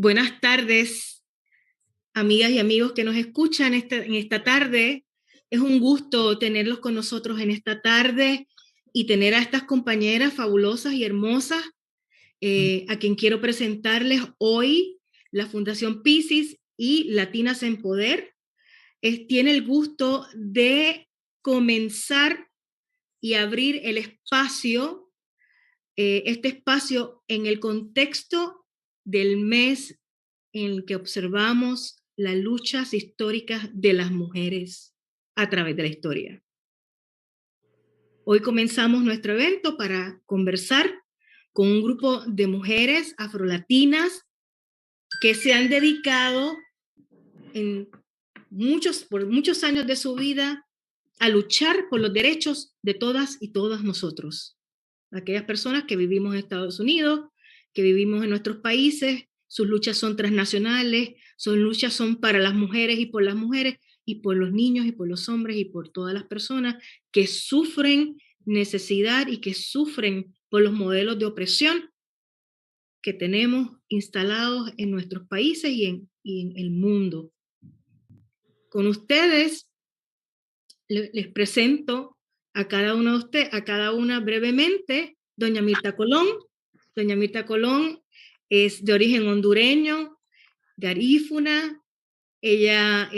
Buenas tardes, amigas y amigos que nos escuchan en esta tarde. Es un gusto tenerlos con nosotros en esta tarde y tener a estas compañeras fabulosas y hermosas, a quien quiero presentarles hoy. La Fundación Piscis y Latinas en Poder tiene el gusto de comenzar y abrir el espacio, este espacio en el contexto del mes en el que observamos las luchas históricas de las mujeres a través de la historia. Hoy comenzamos nuestro evento para conversar con un grupo de mujeres afrolatinas que se han dedicado por muchos años de su vida a luchar por los derechos de todas y todos nosotros. Aquellas personas que vivimos en Estados Unidos, que vivimos en nuestros países, sus luchas son transnacionales, sus luchas son para las mujeres y por las mujeres, y por los niños y por los hombres y por todas las personas que sufren necesidad y que sufren por los modelos de opresión que tenemos instalados en nuestros países y en el mundo. Con ustedes les presento a cada una de ustedes, a cada una brevemente, doña Mirta Colón. Doña Mirta Colón es de origen hondureño, garífuna. Ella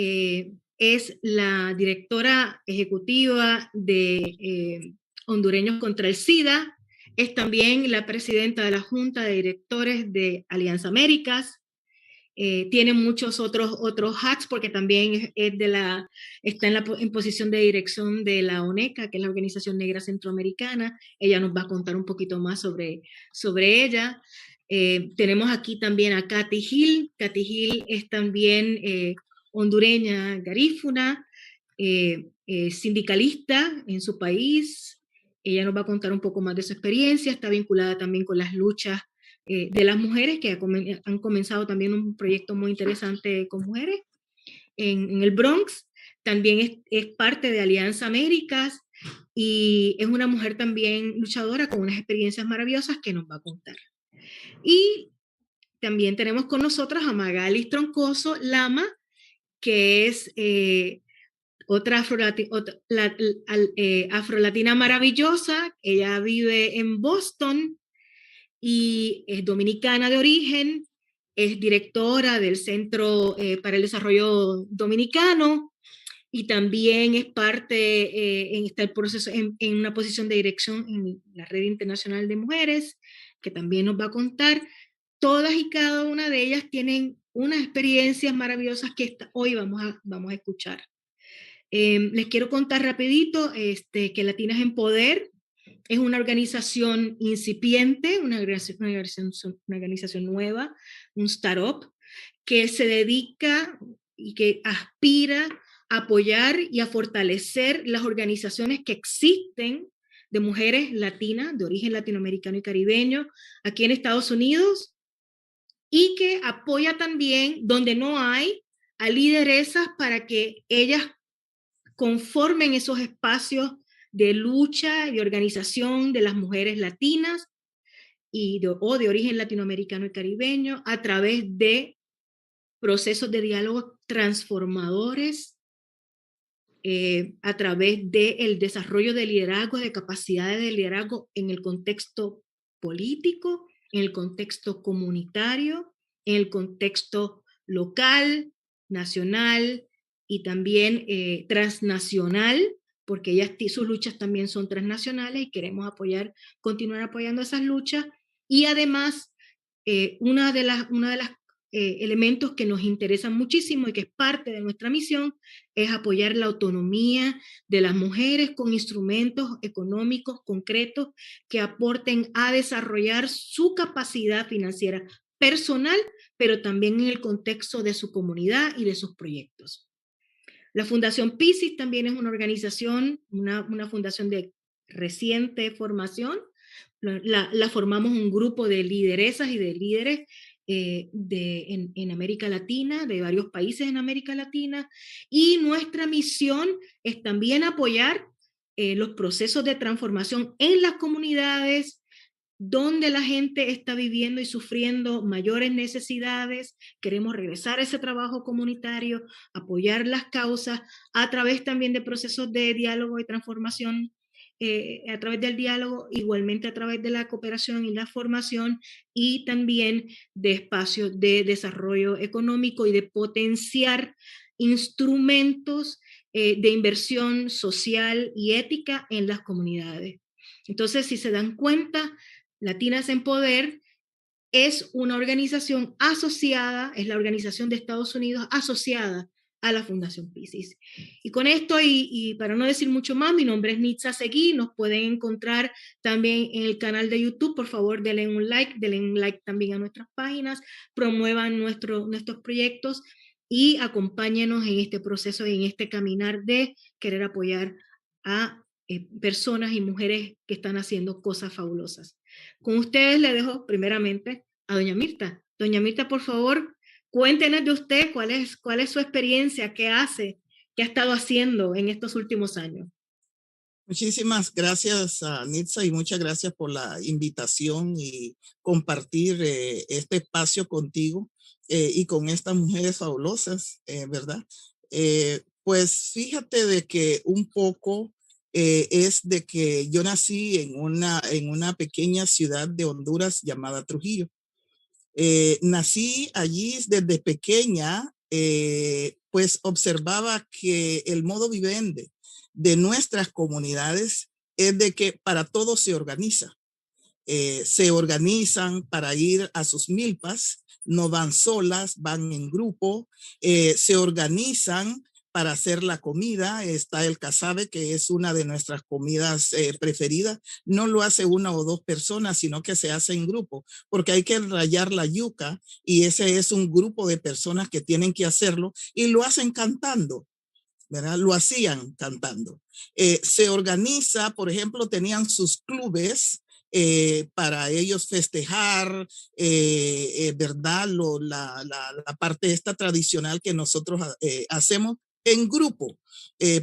es la directora ejecutiva de Hondureños contra el SIDA. Es también la presidenta de la Junta de Directores de Alianza Américas. Tiene muchos otros hats porque también está en posición de dirección de la ONECA, que es la Organización Negra Centroamericana. Ella nos va a contar un poquito más sobre ella. Tenemos aquí también a Katy Gil. Katy Gil es también hondureña garífuna, sindicalista en su país. Ella nos va a contar un poco más de su experiencia. Está vinculada también con las luchas de las mujeres, que han comenzado también un proyecto muy interesante con mujeres en el Bronx. También es parte de Alianza Américas y es una mujer también luchadora con unas experiencias maravillosas que nos va a contar. Y también tenemos con nosotros a Magalis Troncoso Lama, que es otra afrolatina maravillosa. Ella vive en Boston y es dominicana de origen, es directora del Centro para el Desarrollo Dominicano y también es parte, está el proceso en una posición de dirección en la Red Internacional de Mujeres, que también nos va a contar. Todas y cada una de ellas tienen unas experiencias maravillosas que hoy vamos a escuchar. Les quiero contar rapidito que Latinas en Poder es una organización incipiente, una organización nueva, un startup, que se dedica y que aspira a apoyar y a fortalecer las organizaciones que existen de mujeres latinas, de origen latinoamericano y caribeño, aquí en Estados Unidos, y que apoya también, donde no hay, a lideresas para que ellas conformen esos espacios de lucha y organización de las mujeres latinas o de origen latinoamericano y caribeño a través de procesos de diálogo transformadores, a través del desarrollo de liderazgo, de capacidades de liderazgo en el contexto político, en el contexto comunitario, en el contexto local, nacional y también transnacional, porque sus luchas también son transnacionales y queremos continuar apoyando esas luchas. Y además, una de las elementos que nos interesan muchísimo y que es parte de nuestra misión es apoyar la autonomía de las mujeres con instrumentos económicos concretos que aporten a desarrollar su capacidad financiera personal, pero también en el contexto de su comunidad y de sus proyectos. La Fundación Piscis también es una organización, una fundación de reciente formación. La formamos un grupo de lideresas y de líderes en América Latina, de varios países en América Latina, y nuestra misión es también apoyar los procesos de transformación en las comunidades donde la gente está viviendo y sufriendo mayores necesidades. Queremos regresar a ese trabajo comunitario, apoyar las causas a través también de procesos de diálogo y transformación, a través del diálogo, igualmente a través de la cooperación y la formación, y también de espacios de desarrollo económico y de potenciar instrumentos de inversión social y ética en las comunidades. Entonces, si se dan cuenta, Latinas en Poder es una organización asociada, es la organización de Estados Unidos asociada a la Fundación Pisces. Y con esto, y para no decir mucho más, mi nombre es Nitza Seguí, nos pueden encontrar también en el canal de YouTube. Por favor, denle un like también a nuestras páginas, promuevan nuestros proyectos y acompáñenos en este proceso y en este caminar de querer apoyar a personas y mujeres que están haciendo cosas fabulosas. Con ustedes le dejo primeramente a doña Mirta. Doña Mirta, por favor, cuéntenos de usted cuál es su experiencia, qué hace, qué ha estado haciendo en estos últimos años. Muchísimas gracias, Nitza, y muchas gracias por la invitación y compartir este espacio contigo y con estas mujeres fabulosas, ¿verdad? Pues fíjate de que un poco es de que yo nací en una pequeña ciudad de Honduras llamada Trujillo. Nací allí desde pequeña, pues observaba que el modo vivendi de nuestras comunidades es de que para todo se organiza. Se organizan para ir a sus milpas, no van solas, van en grupo, se organizan para hacer la comida. Está el casabe, que es una de nuestras comidas preferidas. No lo hace una o dos personas, sino que se hace en grupo, porque hay que rallar la yuca y ese es un grupo de personas que tienen que hacerlo y lo hacen cantando. ¿Verdad? Lo hacían cantando. Se organiza, por ejemplo, tenían sus clubes para ellos festejar, ¿verdad? La parte esta tradicional que nosotros hacemos en grupo.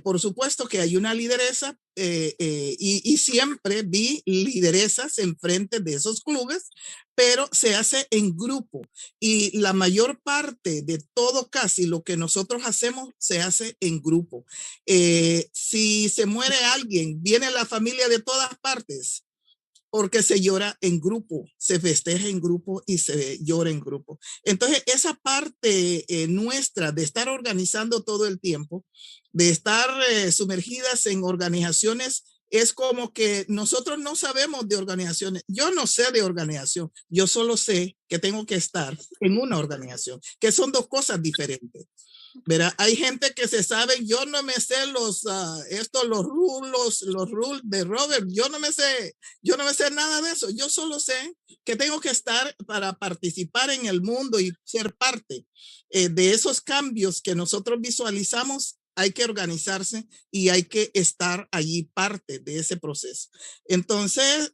Por supuesto que hay una lideresa y siempre vi lideresas enfrente de esos clubes, pero se hace en grupo y la mayor parte de todo casi lo que nosotros hacemos se hace en grupo. Si se muere alguien, viene la familia de todas partes porque se llora en grupo, se festeja en grupo y se llora en grupo. Entonces, esa parte nuestra de estar organizando todo el tiempo, de estar sumergidas en organizaciones, es como que nosotros no sabemos de organizaciones. Yo no sé de organización, yo solo sé que tengo que estar en una organización, que son dos cosas diferentes. Verá, hay gente que se sabe, yo no me sé los rules de Robert, yo no me sé nada de eso. Yo solo sé que tengo que estar para participar en el mundo y ser parte de esos cambios que nosotros visualizamos. Hay que organizarse y hay que estar allí parte de ese proceso. Entonces,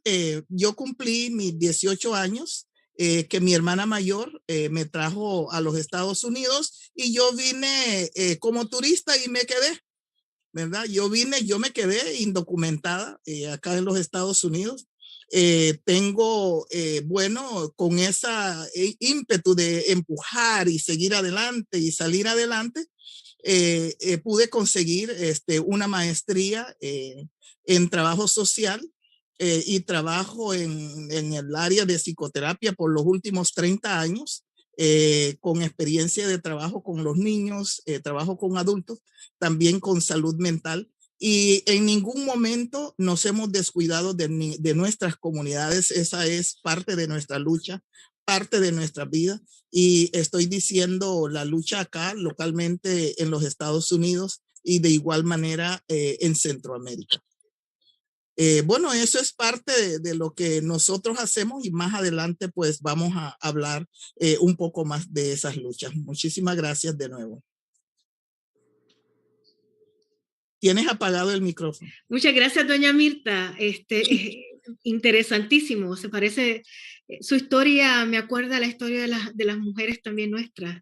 yo cumplí mis 18 años que mi hermana mayor me trajo a los Estados Unidos y yo vine como turista y me quedé, ¿verdad? Yo me quedé indocumentada acá en los Estados Unidos. Tengo, bueno, con esa ímpetu de empujar y seguir adelante y salir adelante, pude conseguir una maestría en trabajo social y trabajo en el área de psicoterapia por los últimos 30 años, con experiencia de trabajo con los niños, trabajo con adultos, también con salud mental. Y en ningún momento nos hemos descuidado de nuestras comunidades. Esa es parte de nuestra lucha, parte de nuestra vida. Y estoy diciendo la lucha acá localmente en los Estados Unidos y de igual manera en Centroamérica. Bueno, eso es parte de lo que nosotros hacemos y más adelante pues vamos a hablar un poco más de esas luchas. Muchísimas gracias de nuevo. Tienes apagado el micrófono. Muchas gracias, doña Mirta. Interesantísimo. Se parece, su historia me acuerda a la historia de las mujeres también nuestras,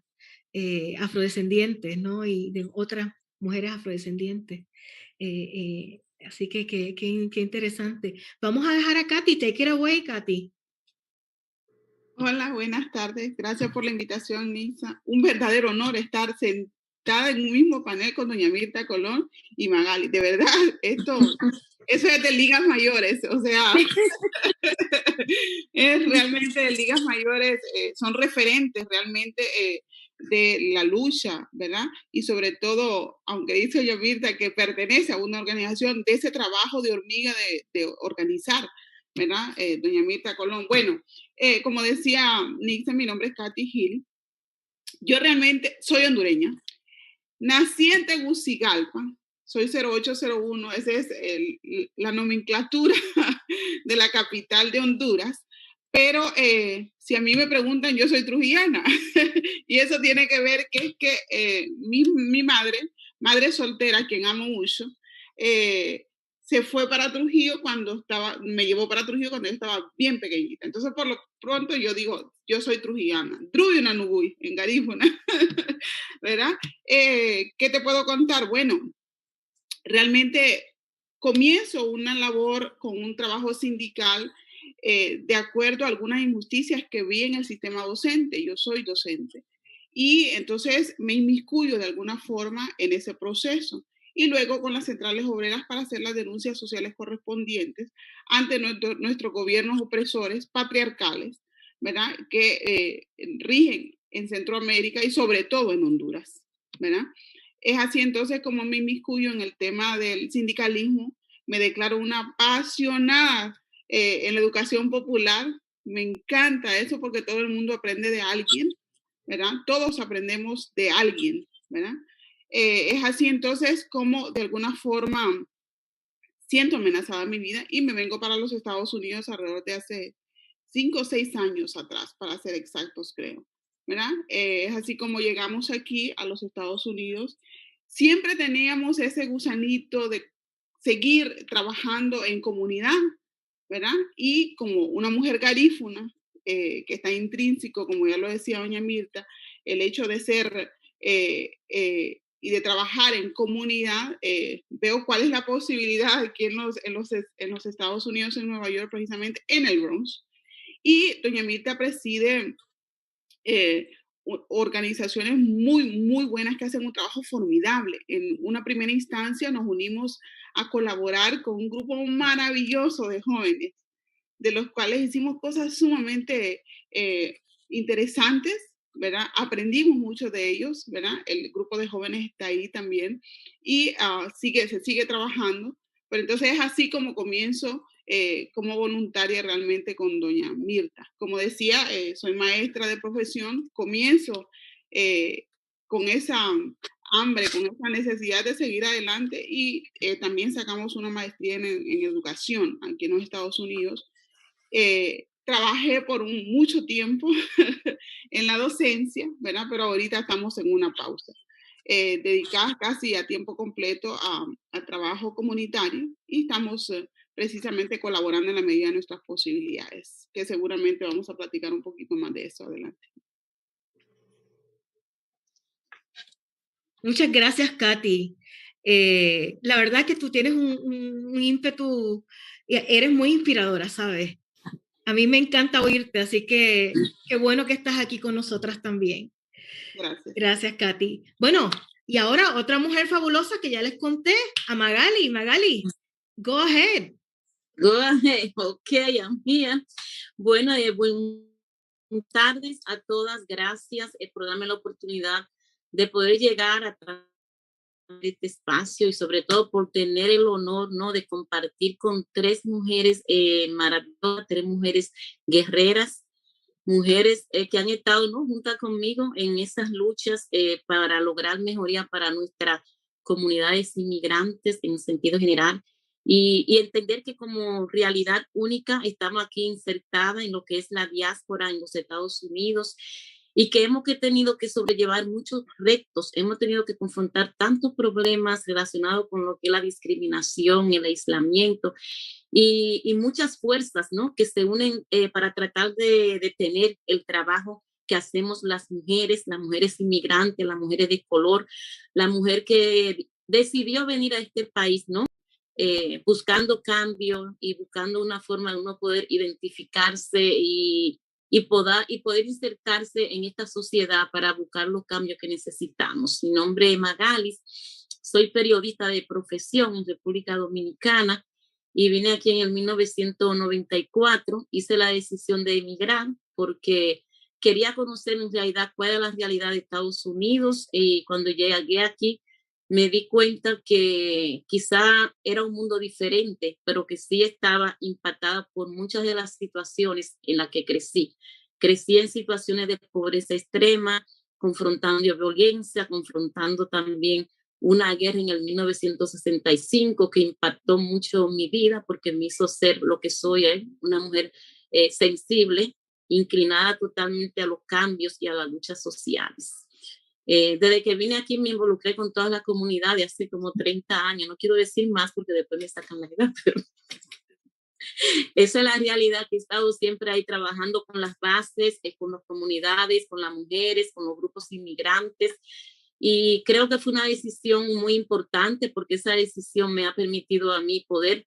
afrodescendientes, ¿no? Y de otras mujeres afrodescendientes. Así que qué interesante. Vamos a dejar a Katy. Take it away, Katy. Hola, buenas tardes. Gracias por la invitación, Nisa. Un verdadero honor estar sentada en un mismo panel con doña Mirta Colón y Magali. De verdad, eso es de ligas mayores, o sea, es realmente de ligas mayores, son referentes realmente de la lucha, ¿verdad? Y sobre todo, aunque dice doña Mirta que pertenece a una organización, de ese trabajo de hormiga de organizar, ¿verdad? Doña Mirta Colón. Bueno, como decía Nixon, mi nombre es Katy Hill. Yo realmente soy hondureña. Nací en Tegucigalpa, soy 0801, esa es la nomenclatura de la capital de Honduras. Pero si a mí me preguntan, yo soy trujillana. Y eso tiene que ver que es que mi madre soltera, quien amo mucho, se fue para Trujillo me llevó para Trujillo cuando yo estaba bien pequeñita. Entonces, por lo pronto, yo digo, yo soy trujillana. Druyuna Nugui, en Garífuna. ¿Verdad? ¿Qué te puedo contar? Bueno, realmente comienzo una labor con un trabajo sindical de acuerdo a algunas injusticias que vi en el sistema docente. Yo soy docente. Y entonces me inmiscuyo de alguna forma en ese proceso. Y luego con las centrales obreras para hacer las denuncias sociales correspondientes ante nuestros gobiernos opresores patriarcales, ¿verdad? Que rigen en Centroamérica y sobre todo en Honduras, ¿verdad? Es así entonces como me inmiscuyo en el tema del sindicalismo, me declaro una apasionada en la educación popular, me encanta eso porque todo el mundo aprende de alguien, ¿verdad? Todos aprendemos de alguien, ¿verdad? Es así entonces como de alguna forma siento amenazada mi vida y me vengo para los Estados Unidos alrededor de hace 5 o 6 años atrás, para ser exactos, creo. ¿Verdad? Es así como llegamos aquí a los Estados Unidos. Siempre teníamos ese gusanito de seguir trabajando en comunidad, ¿verdad? Y como una mujer garífuna, que está intrínseco, como ya lo decía doña Mirta, el hecho de ser y de trabajar en comunidad, veo cuál es la posibilidad aquí en los Estados Unidos, en Nueva York, precisamente en el Bronx. Y doña Mirta preside eh, organizaciones muy, muy buenas que hacen un trabajo formidable. En una primera instancia nos unimos a colaborar con un grupo maravilloso de jóvenes, de los cuales hicimos cosas sumamente interesantes, ¿verdad? Aprendimos mucho de ellos, ¿verdad? El grupo de jóvenes está ahí también y se sigue trabajando. Pero entonces es así como comienzo como voluntaria realmente con doña Mirta. Como decía, soy maestra de profesión, comienzo con esa hambre, con esa necesidad de seguir adelante y también sacamos una maestría en educación aquí en los Estados Unidos. Trabajé por mucho tiempo en la docencia, ¿verdad? Pero ahorita estamos en una pausa, dedicadas casi a tiempo completo al trabajo comunitario y estamos precisamente colaborando en la medida de nuestras posibilidades, que seguramente vamos a platicar un poquito más de eso adelante. Muchas gracias, Katy. La verdad que tú tienes un ímpetu, eres muy inspiradora, ¿sabes? A mí me encanta oírte, así que qué bueno que estás aquí con nosotras también. Gracias. Gracias, Katy. Bueno, y ahora otra mujer fabulosa que ya les conté, a Magali. Magali, go ahead. Go ahead. Ok, I'm here. Bueno, buenas tardes a todas. Gracias por darme la oportunidad de poder llegar a este espacio y sobre todo por tener el honor, ¿no?, de compartir con tres mujeres maravillosas, tres mujeres guerreras, mujeres que han estado, ¿no?, juntas conmigo en esas luchas para lograr mejoría para nuestras comunidades inmigrantes en sentido general y entender que como realidad única estamos aquí insertada en lo que es la diáspora en los Estados Unidos y que hemos tenido que sobrellevar muchos retos, hemos tenido que confrontar tantos problemas relacionados con lo que es la discriminación, el aislamiento y muchas fuerzas, ¿no?, que se unen para tratar de detener el trabajo que hacemos las mujeres inmigrantes, las mujeres de color, la mujer que decidió venir a este país, ¿no? Buscando cambio y buscando una forma de uno poder identificarse y y poder insertarse en esta sociedad para buscar los cambios que necesitamos. Mi nombre es Magalis, soy periodista de profesión en República Dominicana y vine aquí en el 1994. Hice la decisión de emigrar porque quería conocer en realidad cuál era la realidad de Estados Unidos, y cuando llegué aquí me di cuenta que quizá era un mundo diferente, pero que sí estaba impactada por muchas de las situaciones en las que crecí. Crecí en situaciones de pobreza extrema, confrontando violencia, confrontando también una guerra en el 1965 que impactó mucho mi vida porque me hizo ser lo que soy, una mujer sensible, inclinada totalmente a los cambios y a las luchas sociales. Desde que vine aquí me involucré con toda la comunidad de hace como 30 años. No quiero decir más porque después me sacan la edad, pero esa es la realidad, que he estado siempre ahí trabajando con las bases, con las comunidades, con las mujeres, con los grupos inmigrantes. Y creo que fue una decisión muy importante porque esa decisión me ha permitido a mí poder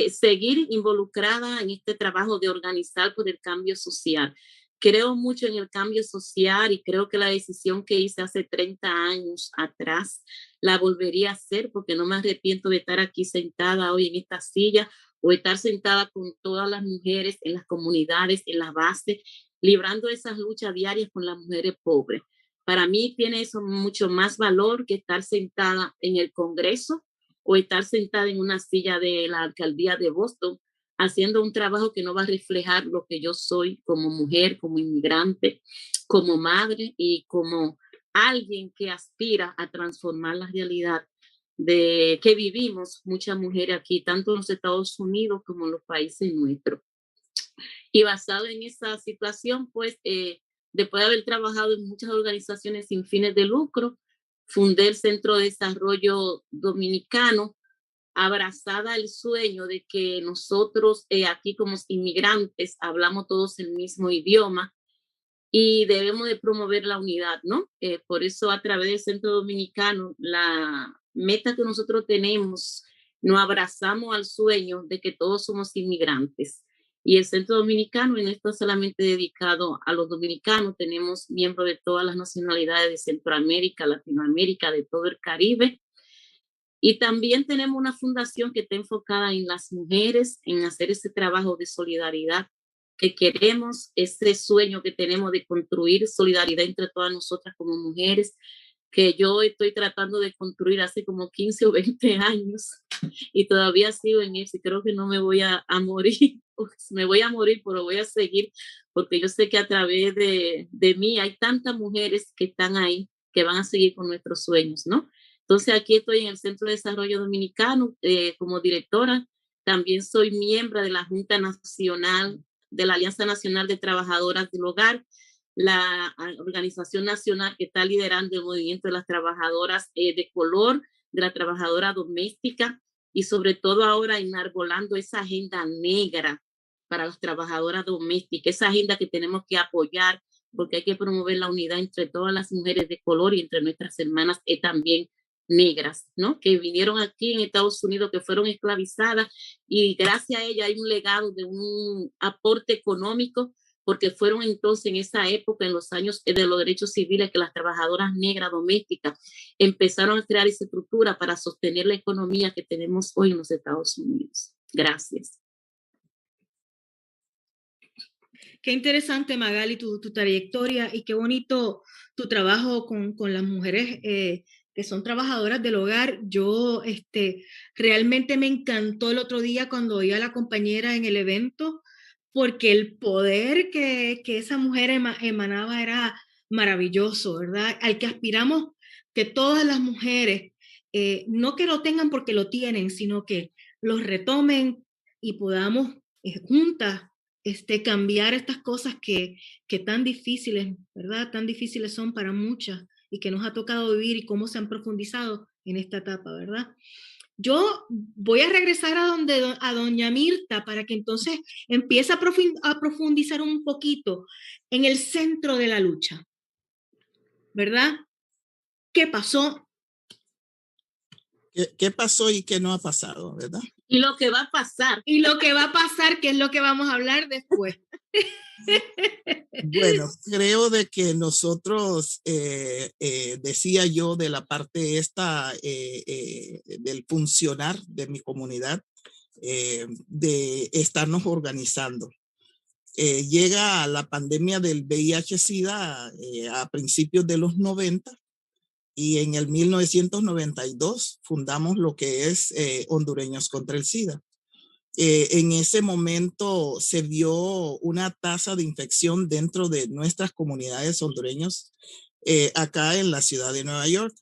seguir involucrada en este trabajo de organizar por el cambio social. Creo mucho en el cambio social y creo que la decisión que hice hace 30 años atrás la volvería a hacer porque no me arrepiento de estar aquí sentada hoy en esta silla o estar sentada con todas las mujeres en las comunidades, en la base, librando esas luchas diarias con las mujeres pobres. Para mí tiene eso mucho más valor que estar sentada en el Congreso o estar sentada en una silla de la alcaldía de Boston haciendo un trabajo que no va a reflejar lo que yo soy como mujer, como inmigrante, como madre y como alguien que aspira a transformar la realidad de que vivimos muchas mujeres aquí, tanto en los Estados Unidos como en los países nuestros. Y basado en esa situación, pues, después de haber trabajado en muchas organizaciones sin fines de lucro, fundé el Centro de Desarrollo Dominicano, abrazada el sueño de que nosotros aquí como inmigrantes hablamos todos el mismo idioma y debemos de promover la unidad, ¿no? Por eso a través del Centro Dominicano, la meta que nosotros tenemos, nos abrazamos al sueño de que todos somos inmigrantes. Y el Centro Dominicano no está solamente dedicado a los dominicanos, tenemos miembros de todas las nacionalidades de Centroamérica, Latinoamérica, de todo el Caribe. Y también tenemos una fundación que está enfocada en las mujeres, en hacer ese trabajo de solidaridad que queremos, ese sueño que tenemos de construir solidaridad entre todas nosotras como mujeres, que yo estoy tratando de construir hace como 15 o 20 años y todavía sigo en eso y creo que no me voy a morir, me voy a morir, pero voy a seguir porque yo sé que a través de mí hay tantas mujeres que están ahí, que van a seguir con nuestros sueños, ¿no? Entonces aquí estoy en el Centro de Desarrollo Dominicano como directora. También soy miembro de la Junta Nacional de la Alianza Nacional de Trabajadoras del Hogar, la organización nacional que está liderando el movimiento de las trabajadoras de color, de la trabajadora doméstica y sobre todo ahora enarbolando esa agenda negra para las trabajadoras domésticas, esa agenda que tenemos que apoyar porque hay que promover la unidad entre todas las mujeres de color y entre nuestras hermanas también negras, ¿no? Que vinieron aquí en Estados Unidos, que fueron esclavizadas y gracias a ella hay un legado de un aporte económico porque fueron entonces en esa época, en los años de los derechos civiles, que las trabajadoras negras domésticas empezaron a crear esa estructura para sostener la economía que tenemos hoy en los Estados Unidos. Gracias. Qué interesante, Magali, tu trayectoria y qué bonito tu trabajo con las mujeres que son trabajadoras del hogar. Yo realmente me encantó el otro día cuando oí a la compañera en el evento, porque el poder que esa mujer emanaba era maravilloso, ¿verdad? Al que aspiramos que todas las mujeres, no que lo tengan porque lo tienen, sino que los retomen y podamos juntas cambiar estas cosas que tan difíciles, ¿verdad? Tan difíciles son para muchas y que nos ha tocado vivir y cómo se han profundizado en esta etapa, ¿verdad? Yo voy a regresar a doña Mirta para que entonces empiece a profundizar un poquito en el centro de la lucha, ¿verdad? ¿Qué pasó? ¿Qué pasó y qué no ha pasado, verdad? Y lo que va a pasar. Y lo que va a pasar, que es lo que vamos a hablar después. Bueno, creo de que nosotros, decía yo de la parte esta del funcionar de mi comunidad, de estarnos organizando. Llega la pandemia del VIH-Sida a principios de los 90 y en el 1992 fundamos lo que es Hondureños contra el SIDA. En ese momento se vio una tasa de infección dentro de nuestras comunidades hondureños acá en la ciudad de Nueva York.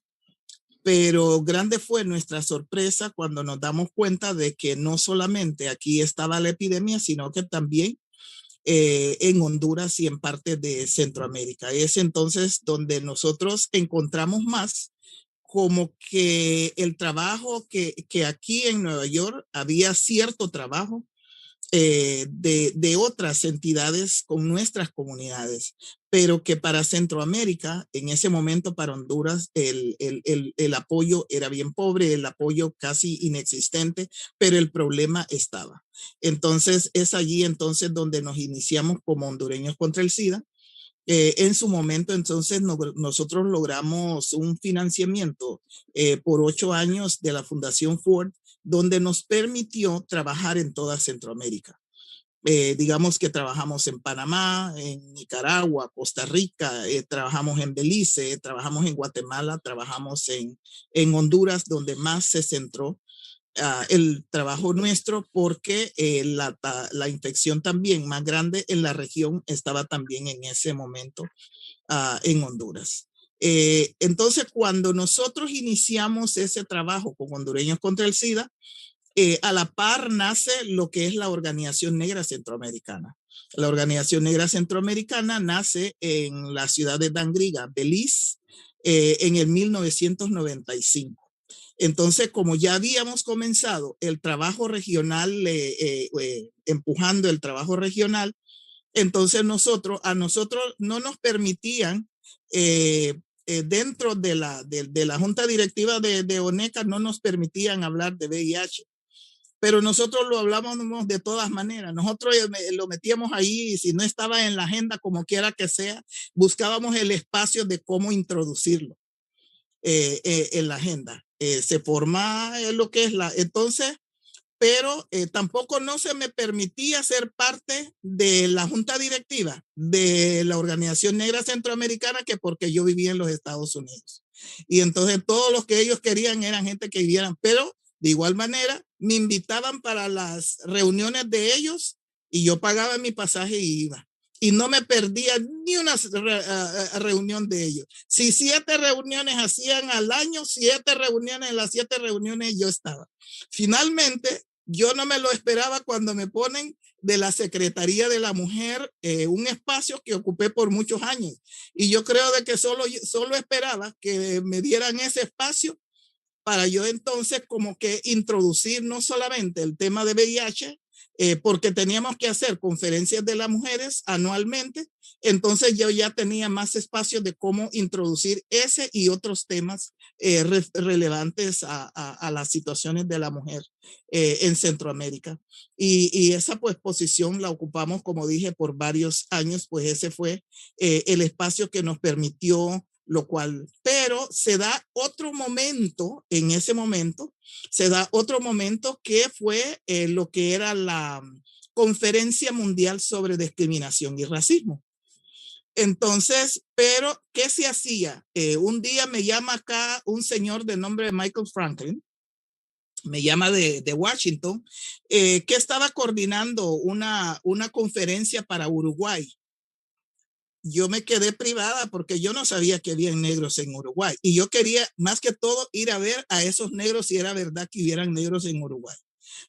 Pero grande fue nuestra sorpresa cuando nos damos cuenta de que no solamente aquí estaba la epidemia, sino que también en Honduras y en partes de Centroamérica. Es entonces donde nosotros encontramos más como que el trabajo que aquí en Nueva York había cierto trabajo de otras entidades con nuestras comunidades, pero que para Centroamérica, en ese momento para Honduras, el apoyo era bien pobre, el apoyo casi inexistente, pero el problema estaba. Entonces es allí entonces donde nos iniciamos como hondureños contra el SIDA. En su momento, entonces, nosotros logramos un financiamiento por 8 años de la Fundación Ford, donde nos permitió trabajar en toda Centroamérica. Digamos que trabajamos en Panamá, en Nicaragua, Costa Rica, trabajamos en Belice, trabajamos en Guatemala, trabajamos en Honduras, donde más se centró el trabajo nuestro, porque la infección también más grande en la región estaba también en ese momento en Honduras. Entonces, cuando nosotros iniciamos ese trabajo con Hondureños contra el SIDA, a la par nace lo que es la Organización Negra Centroamericana. La Organización Negra Centroamericana nace en la ciudad de Dangriga, Belice, en el 1995. Entonces, como ya habíamos comenzado el trabajo regional, empujando el trabajo regional, entonces a nosotros no nos permitían, dentro de la junta directiva de ONECA, no nos permitían hablar de VIH. Pero nosotros lo hablábamos de todas maneras. Nosotros lo metíamos ahí y si no estaba en la agenda, como quiera que sea, buscábamos el espacio de cómo introducirlo en la agenda. Se forma lo que es entonces, pero tampoco no se me permitía ser parte de la junta directiva de la Organización Negra Centroamericana, que porque yo vivía en los Estados Unidos. Y entonces todos los que ellos querían eran gente que vivieran, pero de igual manera me invitaban para las reuniones de ellos y yo pagaba mi pasaje y iba. Y no me perdía ni una reunión de ellos. Si 7 reuniones hacían al año, 7 reuniones, en las 7 reuniones yo estaba. Finalmente, yo no me lo esperaba cuando me ponen de la Secretaría de la Mujer, un espacio que ocupé por muchos años. Y yo creo de que solo esperaba que me dieran ese espacio para yo entonces como que introducir no solamente el tema de VIH, porque teníamos que hacer conferencias de las mujeres anualmente, entonces yo ya tenía más espacio de cómo introducir ese y otros temas relevantes a las situaciones de la mujer en Centroamérica. Y esa pues posición la ocupamos, como dije, por varios años, pues ese fue el espacio que nos permitió lo cual, pero se da otro momento, en ese momento, se da otro momento que fue lo que era la Conferencia Mundial sobre Discriminación y Racismo. Entonces, pero, ¿qué se hacía? Un día me llama acá un señor de nombre de Michael Franklin, me llama de Washington, que estaba coordinando una conferencia para Uruguay. Yo me quedé privada porque yo no sabía que había negros en Uruguay. Y yo quería, más que todo, ir a ver a esos negros si era verdad que hubieran negros en Uruguay.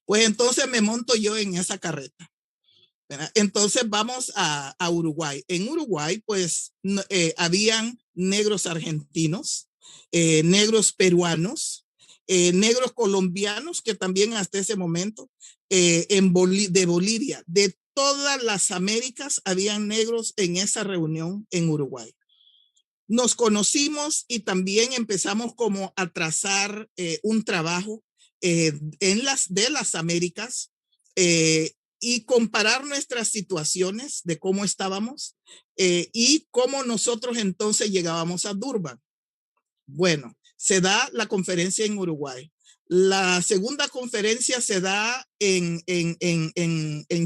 Pues entonces me monto yo en esa carreta, ¿verdad? Entonces vamos a Uruguay. En Uruguay, pues, habían negros argentinos, negros peruanos, negros colombianos, que también hasta ese momento, de Bolivia, de todas las Américas, habían negros en esa reunión en Uruguay. Nos conocimos y también empezamos como a trazar un trabajo de las Américas, y comparar nuestras situaciones de cómo estábamos y cómo nosotros entonces llegábamos a Durban. Bueno, se da la conferencia en Uruguay. La segunda conferencia se da en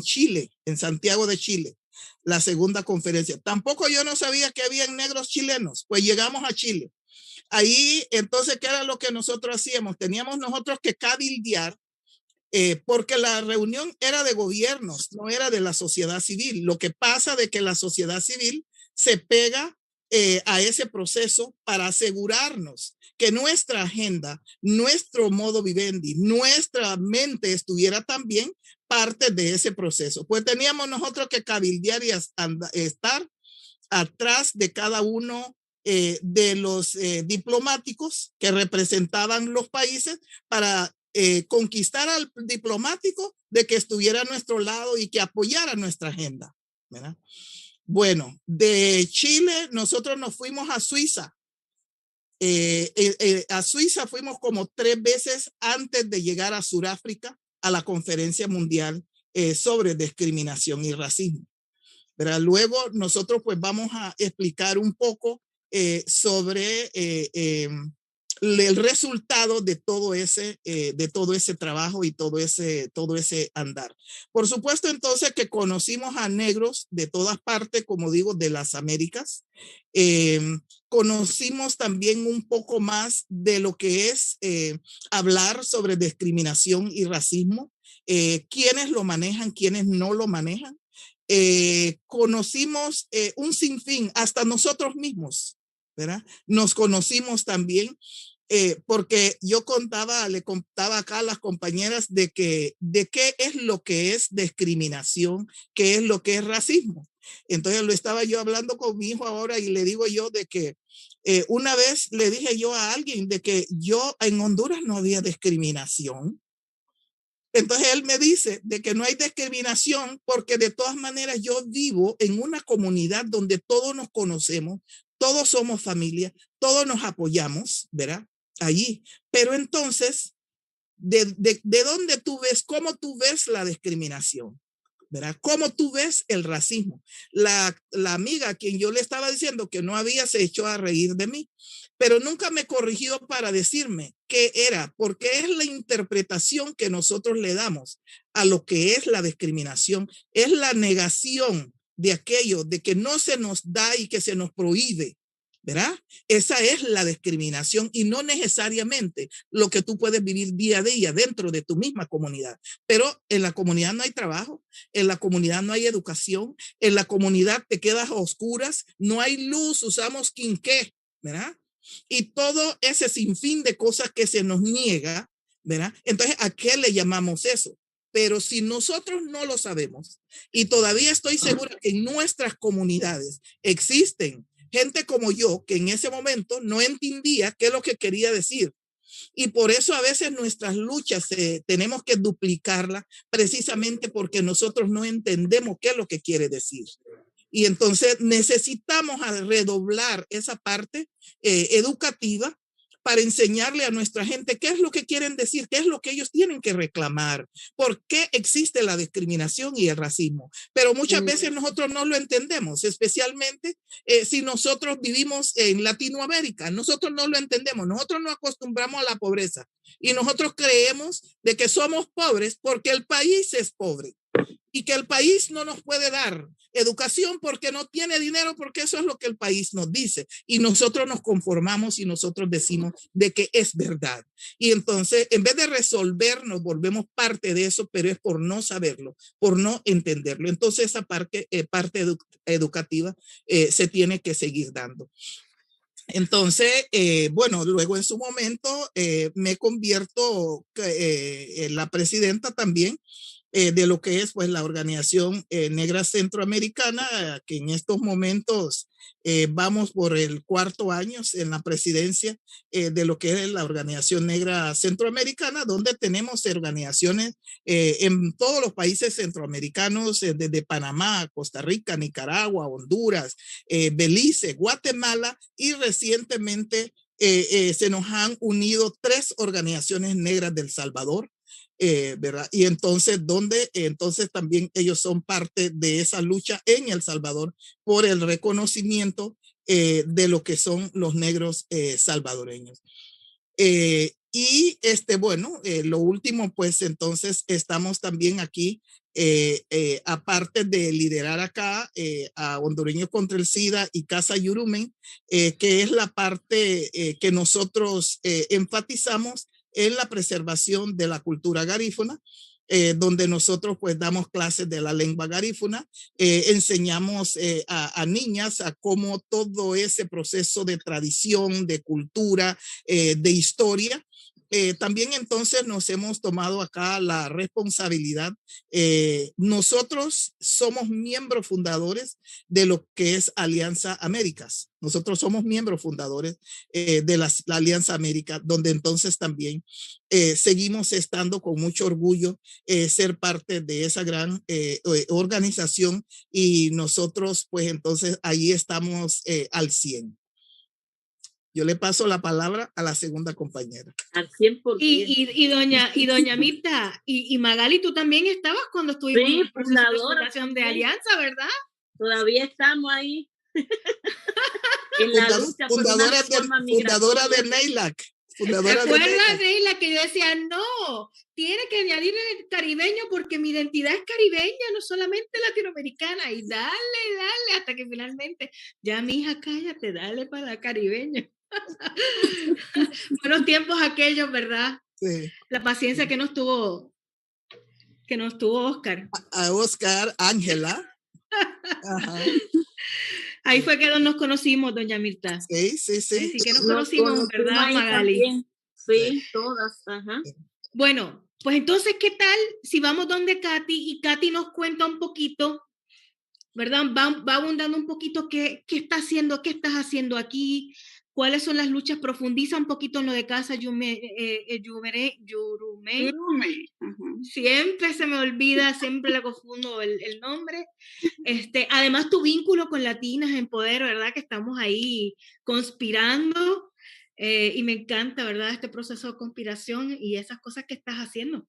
Chile, en Santiago de Chile. La segunda conferencia. Tampoco yo no sabía que habían negros chilenos, pues llegamos a Chile. Ahí, entonces, ¿qué era lo que nosotros hacíamos? Teníamos nosotros que cabildear, porque la reunión era de gobiernos, no era de la sociedad civil. Lo que pasa de que la sociedad civil se pega a ese proceso para asegurarnos que nuestra agenda, nuestro modo vivendi, nuestra mente estuviera también parte de ese proceso. Pues teníamos nosotros que cabildear y estar atrás de cada uno de los diplomáticos que representaban los países para conquistar al diplomático de que estuviera a nuestro lado y que apoyara nuestra agenda, ¿verdad? Bueno, de Chile nosotros nos fuimos a Suiza. A Suiza fuimos como 3 veces antes de llegar a Sudáfrica a la conferencia mundial sobre discriminación y racismo. ¿Verdad? Luego nosotros pues vamos a explicar un poco sobre el resultado de todo ese trabajo y todo ese andar. Por supuesto, entonces, que conocimos a negros de todas partes, como digo, de las Américas. Conocimos también un poco más de lo que es hablar sobre discriminación y racismo, quiénes lo manejan, quiénes no lo manejan. Conocimos un sinfín, hasta nosotros mismos, ¿verdad? Nos conocimos también, porque yo le contaba acá a las compañeras de qué es lo que es discriminación, qué es lo que es racismo. Entonces lo estaba yo hablando con mi hijo ahora y le digo yo de que una vez le dije yo a alguien de que yo en Honduras no había discriminación. Entonces él me dice de que no hay discriminación porque de todas maneras yo vivo en una comunidad donde todos nos conocemos, todos somos familia, todos nos apoyamos, ¿verdad? Allí. Pero entonces, ¿de dónde tú ves, cómo tú ves la discriminación? ¿Verdad? ¿Cómo tú ves el racismo? La amiga a quien yo le estaba diciendo que no había se echó a reír de mí, pero nunca me corrigió para decirme qué era, porque es la interpretación que nosotros le damos a lo que es la discriminación, es la negación de aquello, de que no se nos da y que se nos prohíbe, ¿verdad? Esa es la discriminación y no necesariamente lo que tú puedes vivir día a día dentro de tu misma comunidad. Pero en la comunidad no hay trabajo, en la comunidad no hay educación, en la comunidad te quedas a oscuras, no hay luz, usamos quinqué, ¿verdad? Y todo ese sinfín de cosas que se nos niega, ¿verdad? Entonces, ¿a qué le llamamos eso? Pero si nosotros no lo sabemos, y todavía estoy segura que en nuestras comunidades existen gente como yo que en ese momento no entendía qué es lo que quería decir. Y por eso a veces nuestras luchas tenemos que duplicarlas precisamente porque nosotros no entendemos qué es lo que quiere decir. Y entonces necesitamos redoblar esa parte educativa para enseñarle a nuestra gente qué es lo que quieren decir, qué es lo que ellos tienen que reclamar, por qué existe la discriminación y el racismo. Pero muchas veces nosotros no lo entendemos, especialmente si nosotros vivimos en Latinoamérica, nosotros no lo entendemos, nosotros nos acostumbramos a la pobreza y nosotros creemos de que somos pobres porque el país es pobre y que el país no nos puede dar educación porque no tiene dinero, porque eso es lo que el país nos dice. Y nosotros nos conformamos y nosotros decimos de que es verdad. Y entonces, en vez de resolver, nos volvemos parte de eso, pero es por no saberlo, por no entenderlo. Entonces, esa parte educativa se tiene que seguir dando. Entonces, bueno, luego en su momento me convierto en la presidenta también de lo que es pues la Organización Negra Centroamericana, que en estos momentos vamos por el 4º año en la presidencia de lo que es la Organización Negra Centroamericana, donde tenemos organizaciones en todos los países centroamericanos, desde Panamá, Costa Rica, Nicaragua, Honduras, Belice, Guatemala y recientemente se nos han unido 3 organizaciones negras del Salvador. ¿verdad? Y entonces, entonces también ellos son parte de esa lucha en El Salvador por el reconocimiento de lo que son los negros salvadoreños. Y bueno, lo último, pues entonces estamos también aquí, aparte de liderar acá a Hondureños contra el SIDA y Casa Yurumen, que es la parte que nosotros enfatizamos en la preservación de la cultura garífuna, donde nosotros pues damos clases de la lengua garífuna, enseñamos a niñas a cómo todo ese proceso de tradición, de cultura, de historia. También entonces nos hemos tomado acá la responsabilidad. Nosotros somos miembros fundadores de lo que es Alianza Américas. Nosotros somos miembros fundadores de la Alianza América, donde entonces también seguimos estando con mucho orgullo ser parte de esa gran organización, y nosotros pues entonces ahí estamos al 100. Yo le paso la palabra a la segunda compañera. Al 100%. Y doña Mirta, y Magali, tú también estabas cuando estuvimos en el proceso de fundación de Alianza, ¿verdad? Todavía estamos ahí. En la lucha por una reforma fundadora de NEILAC. ¿Te acuerdas, Neila, que yo decía, no, tiene que añadir el caribeño porque mi identidad es caribeña, no solamente latinoamericana? Y dale, hasta que finalmente, ya mi hija, cállate, dale para caribeño. Buenos tiempos aquellos, ¿verdad? Sí. La paciencia que nos tuvo Oscar. A Oscar, Ángela. Ajá. Ahí fue que nos conocimos, doña Mirta. Sí. Sí que nos conocimos, ¿verdad, Magali? También. Sí, todas. Ajá. Bueno, pues entonces, ¿qué tal si vamos donde Katy y Katy nos cuenta un poquito, ¿verdad? Va abundando un poquito qué está haciendo, qué estás haciendo aquí, cuáles son las luchas, profundiza un poquito en lo de Casa Yurumen. Siempre se me olvida, siempre le confundo el nombre. Además, tu vínculo con Latinas en Poder, ¿verdad? Que estamos ahí conspirando, y me encanta, ¿verdad? Este proceso de conspiración y esas cosas que estás haciendo.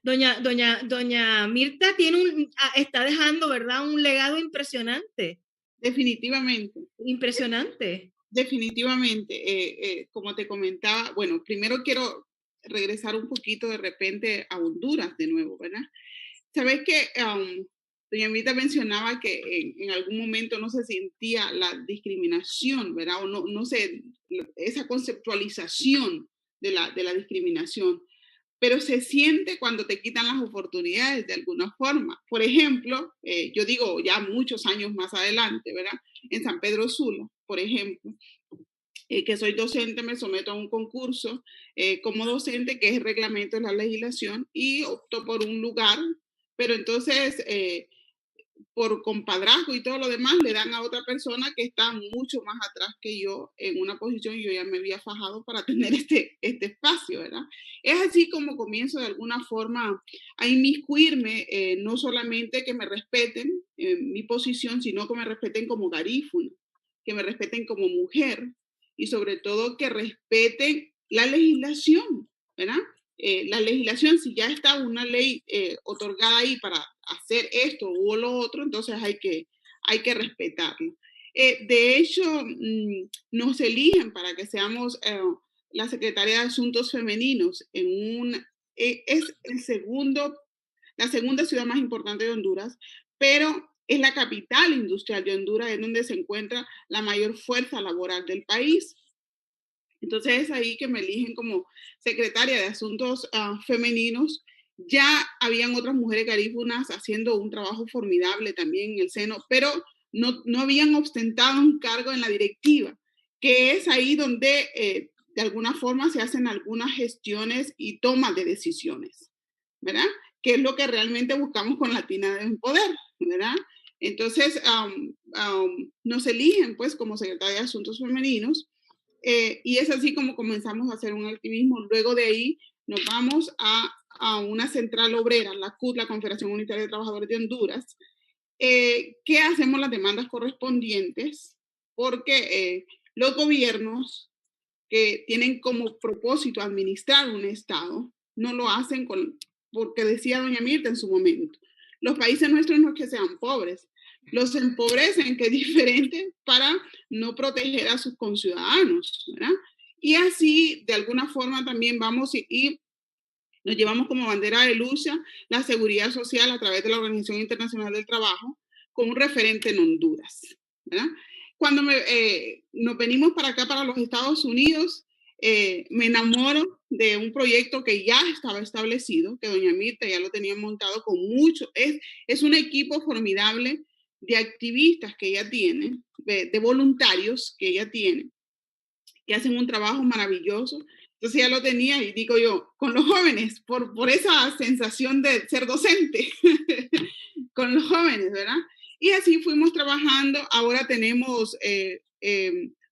Doña Mirta está dejando, ¿verdad? Un legado impresionante. Definitivamente. Impresionante. Definitivamente. Como te comentaba, bueno, primero quiero regresar un poquito de repente a Honduras de nuevo, ¿verdad? Sabes que doña Mirta mencionaba que en algún momento no se sentía la discriminación, ¿verdad? O no sé, esa conceptualización de la discriminación, pero se siente cuando te quitan las oportunidades de alguna forma. Por ejemplo, yo digo ya muchos años más adelante, ¿verdad? En San Pedro Sula, por ejemplo, que soy docente, me someto a un concurso como docente, que es el reglamento de la legislación, y opto por un lugar, pero entonces por compadrazgo y todo lo demás le dan a otra persona que está mucho más atrás que yo en una posición, y yo ya me había fajado para tener este espacio, ¿verdad? Es así como comienzo de alguna forma a inmiscuirme, no solamente que me respeten mi posición, sino que me respeten como garífuna, que me respeten como mujer, y sobre todo que respeten la legislación, ¿verdad? La legislación, si ya está una ley otorgada ahí para hacer esto o lo otro, entonces hay que respetarlo. De hecho, nos eligen para que seamos la Secretaría de Asuntos Femeninos es la segunda ciudad más importante de Honduras, pero es la capital industrial de Honduras, es donde se encuentra la mayor fuerza laboral del país. Entonces es ahí que me eligen como secretaria de Asuntos Femeninos. Ya habían otras mujeres garífunas haciendo un trabajo formidable también en el seno, pero no habían ostentado un cargo en la directiva, que es ahí donde de alguna forma se hacen algunas gestiones y tomas de decisiones, ¿verdad? Que es lo que realmente buscamos con Latinas en Poder, ¿verdad? Entonces nos eligen pues como secretaria de Asuntos Femeninos. Y es así como comenzamos a hacer un activismo. Luego de ahí nos vamos a una central obrera, la CUT, la Confederación Unitaria de Trabajadores de Honduras, que hacemos las demandas correspondientes, porque los gobiernos que tienen como propósito administrar un Estado no lo hacen con porque decía doña Mirta en su momento, los países nuestros no es que sean pobres, los empobrecen, que es diferente, para no proteger a sus conciudadanos, ¿verdad? Y así, de alguna forma, también vamos y nos llevamos como bandera de lucha la seguridad social a través de la Organización Internacional del Trabajo, con un referente en Honduras, ¿verdad? Cuando nos venimos para acá, para los Estados Unidos, me enamoro de un proyecto que ya estaba establecido, que doña Mirta ya lo tenía montado con mucho, es un equipo formidable de activistas que ella tiene, de voluntarios que ella tiene, que hacen un trabajo maravilloso. Entonces ya lo tenía y digo yo, con los jóvenes, por esa sensación de ser docente, con los jóvenes, ¿verdad? Y así fuimos trabajando. Ahora tenemos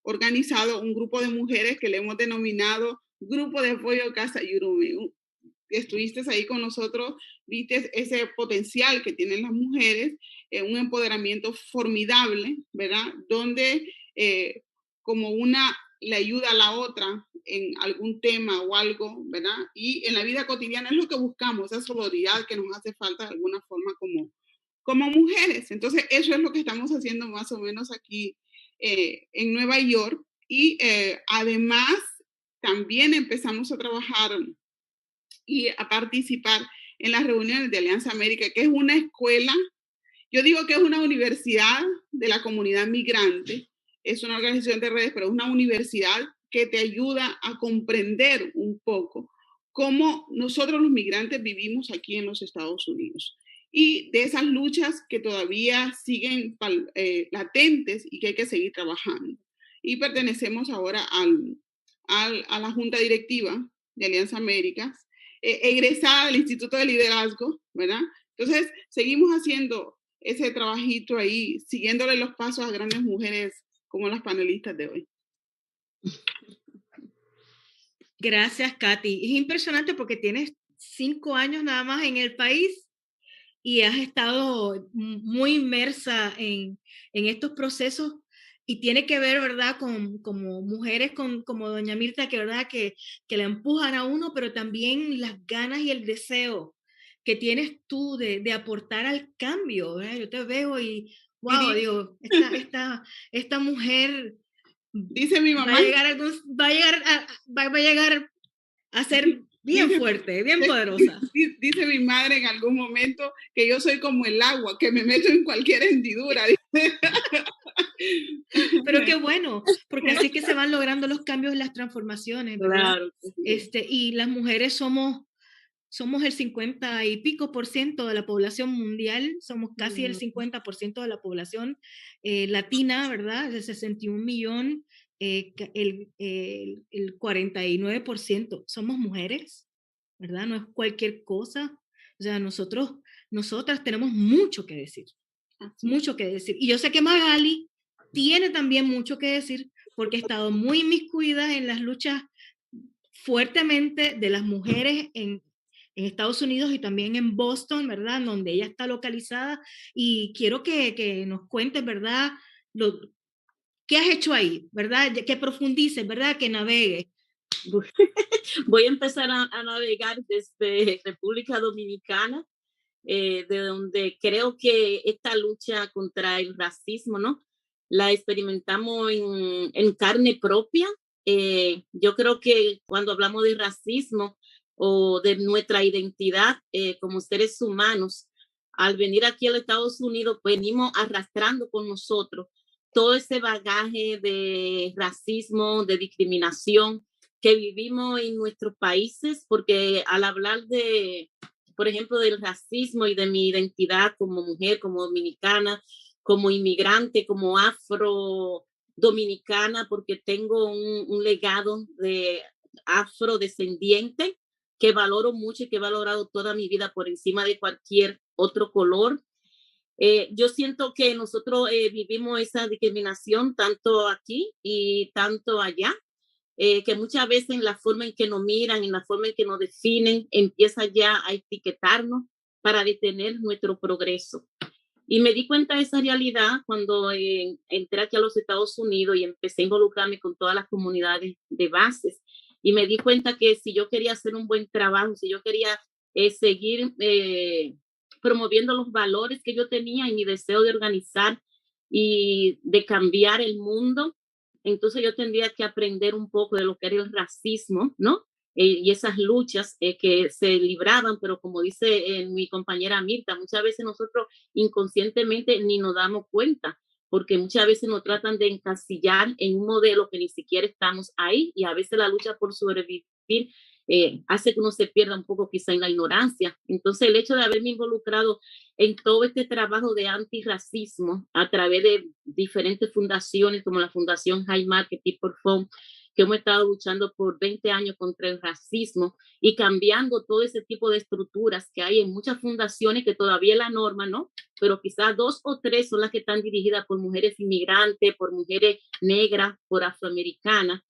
organizado un grupo de mujeres que le hemos denominado Grupo de Apoyo Casa Yurume. Estuviste ahí con nosotros, viste ese potencial que tienen las mujeres, un empoderamiento formidable, ¿verdad? Donde como una le ayuda a la otra en algún tema o algo, ¿verdad? Y en la vida cotidiana es lo que buscamos, esa solidaridad que nos hace falta de alguna forma como mujeres. Entonces, eso es lo que estamos haciendo más o menos aquí en Nueva York. Y además, también empezamos a trabajar y a participar en las reuniones de Alianza América, que es una escuela, yo digo que es una universidad de la comunidad migrante, es una organización de redes, pero es una universidad que te ayuda a comprender un poco cómo nosotros los migrantes vivimos aquí en los Estados Unidos y de esas luchas que todavía siguen latentes y que hay que seguir trabajando. Y pertenecemos ahora a la Junta Directiva de Alianza Américas, egresada del Instituto de Liderazgo, ¿verdad? Entonces, seguimos haciendo ese trabajito ahí, siguiéndole los pasos a grandes mujeres como las panelistas de hoy. Gracias, Katy. Es impresionante porque tienes 5 años nada más en el país y has estado muy inmersa en estos procesos y tiene que ver, ¿verdad?, como mujeres como doña Mirta, que, ¿verdad?, que la empujan a uno, pero también las ganas y el deseo que tienes tú de aportar al cambio, ¿verdad? Yo te veo y, wow, digo, esta mujer dice mi mamá, va a llegar a ser bien fuerte, bien poderosa. Dice mi madre en algún momento que yo soy como el agua, que me meto en cualquier hendidura. Pero qué bueno, porque así es que se van logrando los cambios y las transformaciones, ¿verdad? Claro. Sí. Y las mujeres somos el 50 y pico por ciento de la población mundial, somos casi el 50% de la población latina, ¿verdad? De 61 millones, el 49% somos mujeres, ¿verdad? No es cualquier cosa. O sea, nosotras tenemos mucho que decir, mucho que decir. Y yo sé que Magali tiene también mucho que decir porque ha estado muy inmiscuida en las luchas fuertemente de las mujeres en Estados Unidos y también en Boston, ¿verdad? Donde ella está localizada. Y quiero que nos cuentes, ¿verdad? ¿Qué has hecho ahí, verdad? Que profundices, ¿verdad? Que navegues. Voy a empezar a navegar desde República Dominicana, de donde creo que esta lucha contra el racismo, ¿no?, la experimentamos en carne propia. Yo creo que cuando hablamos de racismo o de nuestra identidad como seres humanos, al venir aquí a los Estados Unidos, venimos arrastrando con nosotros todo ese bagaje de racismo, de discriminación que vivimos en nuestros países, porque al hablar de, por ejemplo, del racismo y de mi identidad como mujer, como dominicana, como inmigrante, como afro-dominicana, porque tengo un legado de afrodescendiente que valoro mucho y que he valorado toda mi vida por encima de cualquier otro color. Yo siento que nosotros vivimos esa discriminación tanto aquí y tanto allá. Que muchas veces en la forma en que nos miran, en la forma en que nos definen, empieza ya a etiquetarnos para detener nuestro progreso. Y me di cuenta de esa realidad cuando entré aquí a los Estados Unidos y empecé a involucrarme con todas las comunidades de bases. Y me di cuenta que si yo quería hacer un buen trabajo, si yo quería seguir promoviendo los valores que yo tenía y mi deseo de organizar y de cambiar el mundo. Entonces yo tendría que aprender un poco de lo que era el racismo, ¿no? Y esas luchas que se libraban, pero como dice mi compañera Mirta, muchas veces nosotros inconscientemente ni nos damos cuenta, porque muchas veces nos tratan de encasillar en un modelo que ni siquiera estamos ahí, y a veces la lucha por sobrevivir hace que uno se pierda un poco quizá en la ignorancia. Entonces el hecho de haberme involucrado en todo este trabajo de antirracismo a través de diferentes fundaciones como la Fundación High Marketing for Fun, que hemos estado luchando por 20 años contra el racismo y cambiando todo ese tipo de estructuras que hay en muchas fundaciones, que todavía es la norma, ¿no? Pero quizás 2 o 3 son las que están dirigidas por mujeres inmigrantes, por mujeres negras, por afroamericanas.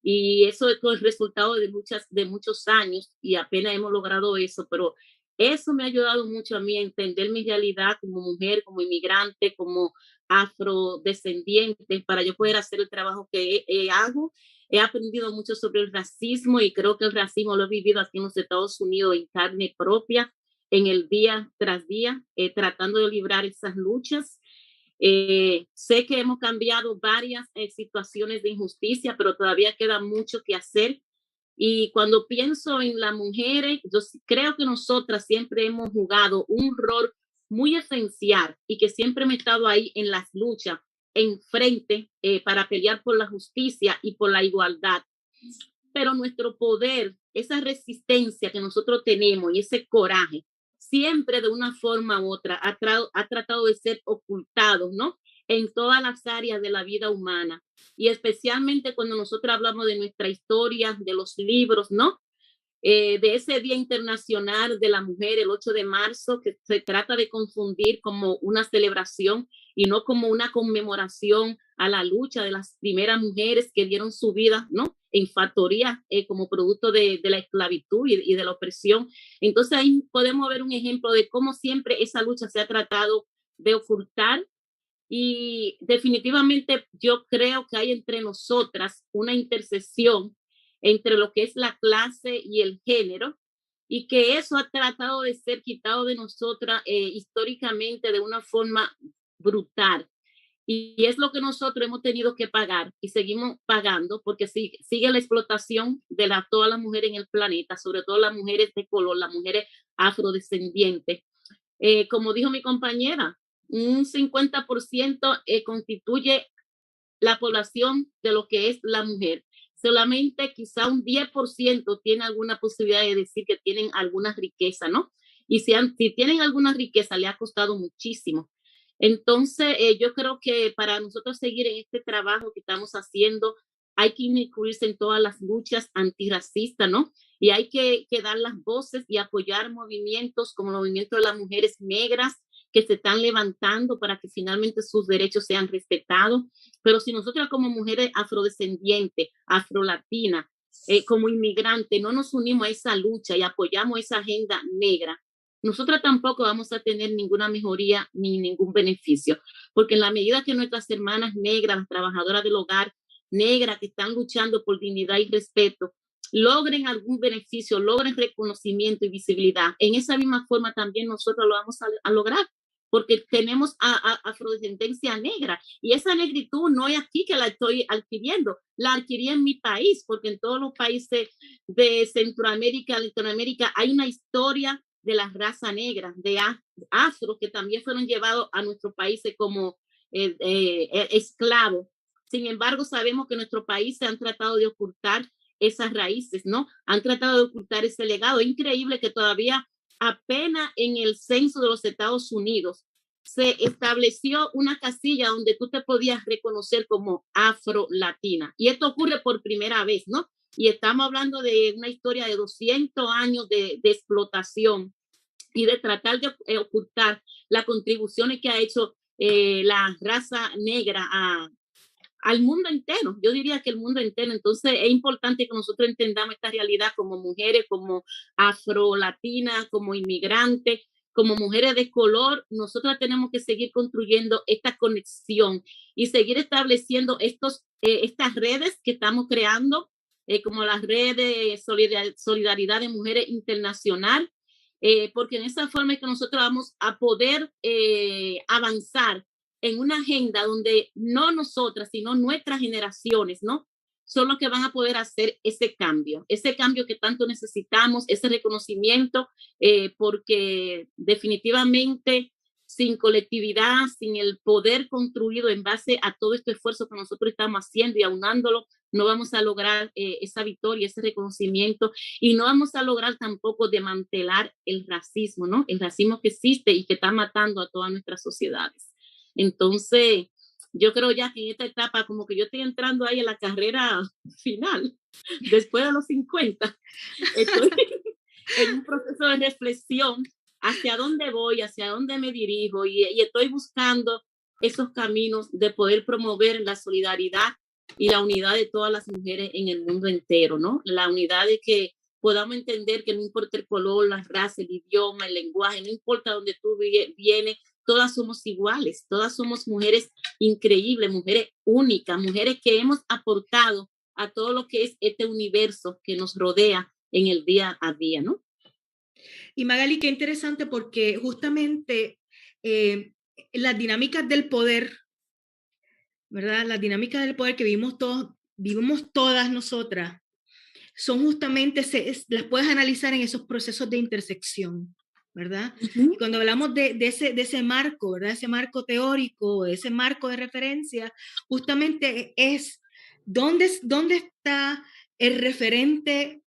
Y eso es todo el resultado de muchos años, y apenas hemos logrado eso, pero eso me ha ayudado mucho a mí a entender mi realidad como mujer, como inmigrante, como afrodescendiente, para yo poder hacer el trabajo que hago. He aprendido mucho sobre el racismo, y creo que el racismo lo he vivido aquí en los Estados Unidos en carne propia, en el día tras día, tratando de librar esas luchas. Sé que hemos cambiado varias situaciones de injusticia, pero todavía queda mucho que hacer. Y cuando pienso en las mujeres, yo creo que nosotras siempre hemos jugado un rol muy esencial, y que siempre hemos estado ahí en las luchas, enfrente, para pelear por la justicia y por la igualdad. Pero nuestro poder, esa resistencia que nosotros tenemos y ese coraje, siempre de una forma u otra ha tratado de ser ocultado, ¿no? En todas las áreas de la vida humana, y especialmente cuando nosotros hablamos de nuestra historia, de los libros, ¿no? De ese Día Internacional de la Mujer, el 8 de marzo, que se trata de confundir como una celebración y no como una conmemoración a la lucha de las primeras mujeres que dieron su vida, ¿no? En factoría, como producto de la esclavitud y de la opresión. Entonces ahí podemos ver un ejemplo de cómo siempre esa lucha se ha tratado de ocultar. Y definitivamente yo creo que hay entre nosotras una intersección entre lo que es la clase y el género, y que eso ha tratado de ser quitado de nosotras históricamente de una forma brutal. Y es lo que nosotros hemos tenido que pagar y seguimos pagando, porque sigue la explotación de todas las mujeres en el planeta, sobre todo las mujeres de color, las mujeres afrodescendientes. Como dijo mi compañera, un 50% constituye la población de lo que es la mujer. Solamente quizá un 10% tiene alguna posibilidad de decir que tienen alguna riqueza, ¿no? Y si tienen alguna riqueza, le ha costado muchísimo. Entonces, yo creo que para nosotros seguir en este trabajo que estamos haciendo, hay que incluirse en todas las luchas antirracistas, ¿no? Y hay que dar las voces y apoyar movimientos como el movimiento de las mujeres negras, que se están levantando para que finalmente sus derechos sean respetados. Pero si nosotras como mujeres afrodescendientes, afrolatinas, como inmigrantes, no nos unimos a esa lucha y apoyamos esa agenda negra, nosotras tampoco vamos a tener ninguna mejoría ni ningún beneficio, porque en la medida que nuestras hermanas negras, las trabajadoras del hogar negras que están luchando por dignidad y respeto, logren algún beneficio, logren reconocimiento y visibilidad, en esa misma forma también nosotros lo vamos a lograr, porque tenemos afrodescendencia negra, y esa negritud no es aquí que la estoy adquiriendo, la adquirí en mi país, porque en todos los países de Centroamérica, Latinoamérica, hay una historia de la raza negra, de afro, que también fueron llevados a nuestros países como esclavos. Sin embargo, sabemos que en nuestro país se han tratado de ocultar esas raíces, ¿no? Han tratado de ocultar ese legado. Es increíble que todavía apenas en el censo de los Estados Unidos se estableció una casilla donde tú te podías reconocer como afro-latina. Y esto ocurre por primera vez, ¿no? Y estamos hablando de una historia de 200 años de explotación y de tratar de ocultar las contribuciones que ha hecho la raza negra al mundo entero. Yo diría que el mundo entero. Entonces es importante que nosotros entendamos esta realidad como mujeres, como afrolatinas, como inmigrantes, como mujeres de color. Nosotras tenemos que seguir construyendo esta conexión y seguir estableciendo estas redes que estamos creando, como la red de solidaridad de mujeres internacional, porque en esa forma es que nosotros vamos a poder avanzar en una agenda donde no nosotras, sino nuestras generaciones, ¿no? Son los que van a poder hacer ese cambio que tanto necesitamos, ese reconocimiento, porque definitivamente sin colectividad, sin el poder construido en base a todo este esfuerzo que nosotros estamos haciendo y aunándolo, no vamos a lograr esa victoria, ese reconocimiento, y no vamos a lograr tampoco desmantelar el racismo, ¿no? El racismo que existe y que está matando a todas nuestras sociedades. Entonces, yo creo ya que en esta etapa como que yo estoy entrando ahí en la carrera final, después de los 50, estoy en un proceso de reflexión hacia dónde voy, hacia dónde me dirijo, y estoy buscando esos caminos de poder promover la solidaridad y la unidad de todas las mujeres en el mundo entero, ¿no? La unidad de que podamos entender que no importa el color, la raza, el idioma, el lenguaje, no importa dónde tú vienes, todas somos iguales, todas somos mujeres increíbles, mujeres únicas, mujeres que hemos aportado a todo lo que es este universo que nos rodea en el día a día, ¿no? Y Magali, qué interesante porque justamente las dinámicas del poder, ¿verdad? Las dinámicas del poder que vivimos todas nosotras, son justamente, las puedes analizar en esos procesos de intersección, ¿verdad? Y cuando hablamos de ese marco, ¿verdad? Ese marco teórico, ese marco de referencia, justamente es dónde está el referente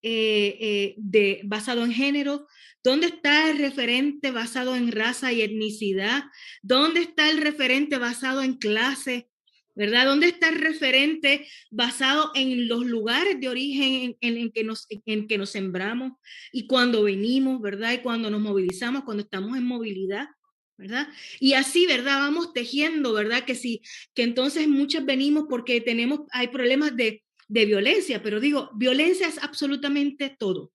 basado en género, dónde está el referente basado en raza y etnicidad, dónde está el referente basado en clase, ¿verdad? ¿Dónde está el referente basado en los lugares de origen en que nos sembramos y cuando venimos, ¿verdad? Y cuando nos movilizamos, cuando estamos en movilidad, ¿verdad? Y así, ¿verdad? Vamos tejiendo, ¿verdad? Que entonces muchas venimos porque hay problemas de violencia, pero digo, violencia es absolutamente todo,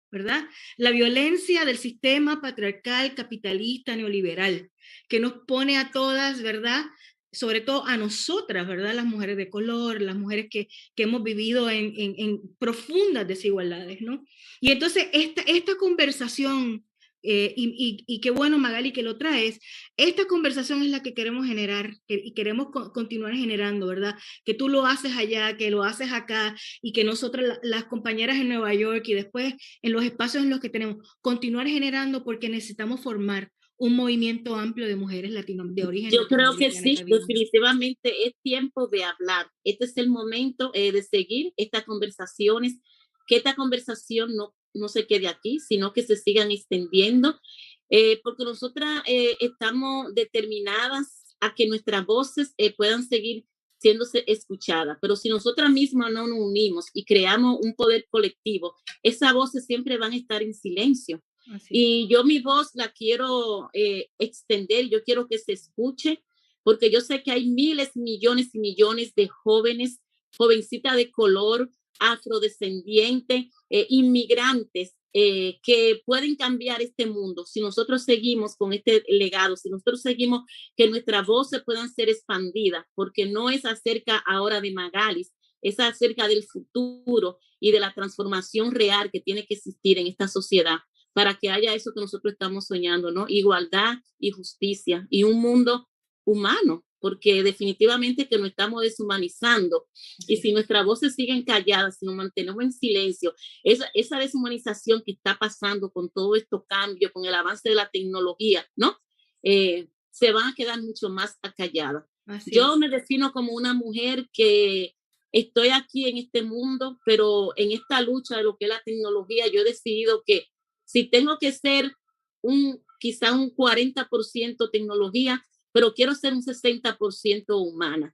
¿verdad? La violencia del sistema patriarcal, capitalista, neoliberal, que nos pone a todas, ¿verdad? Sobre todo a nosotras, ¿verdad? Las mujeres de color, las mujeres que hemos vivido en profundas desigualdades, ¿no? Y entonces esta conversación, y qué bueno, Magali, que lo traes, esta conversación es la que queremos generar y queremos continuar generando, ¿verdad? Que tú lo haces allá, que lo haces acá, y que nosotras, las compañeras en Nueva York y después en los espacios en los que tenemos, continuar generando porque necesitamos formar un movimiento amplio de mujeres de origen. Yo creo que sí, definitivamente es tiempo de hablar. Este es el momento de seguir estas conversaciones, que esta conversación no se quede aquí, sino que se sigan extendiendo, porque nosotras estamos determinadas a que nuestras voces puedan seguir siéndose escuchadas, pero si nosotras mismas no nos unimos y creamos un poder colectivo, esas voces siempre van a estar en silencio. Y yo mi voz la quiero extender, yo quiero que se escuche, porque yo sé que hay miles, millones y millones de jóvenes, jovencitas de color, afrodescendientes, inmigrantes, que pueden cambiar este mundo si nosotros seguimos con este legado, si nosotros seguimos que nuestras voces puedan ser expandidas, porque no es acerca ahora de Magali, es acerca del futuro y de la transformación real que tiene que existir en esta sociedad para que haya eso que nosotros estamos soñando, ¿no? Igualdad y justicia y un mundo humano, porque definitivamente que nos estamos deshumanizando. Y si nuestras voces siguen calladas, si nos mantenemos en silencio, esa deshumanización que está pasando con todo estos cambios, con el avance de la tecnología, ¿no? Se van a quedar mucho más acalladas. Yo me defino como una mujer que estoy aquí en este mundo, pero en esta lucha de lo que es la tecnología, yo he decidido que si tengo que ser quizá un 40% tecnología, pero quiero ser un 60% humana,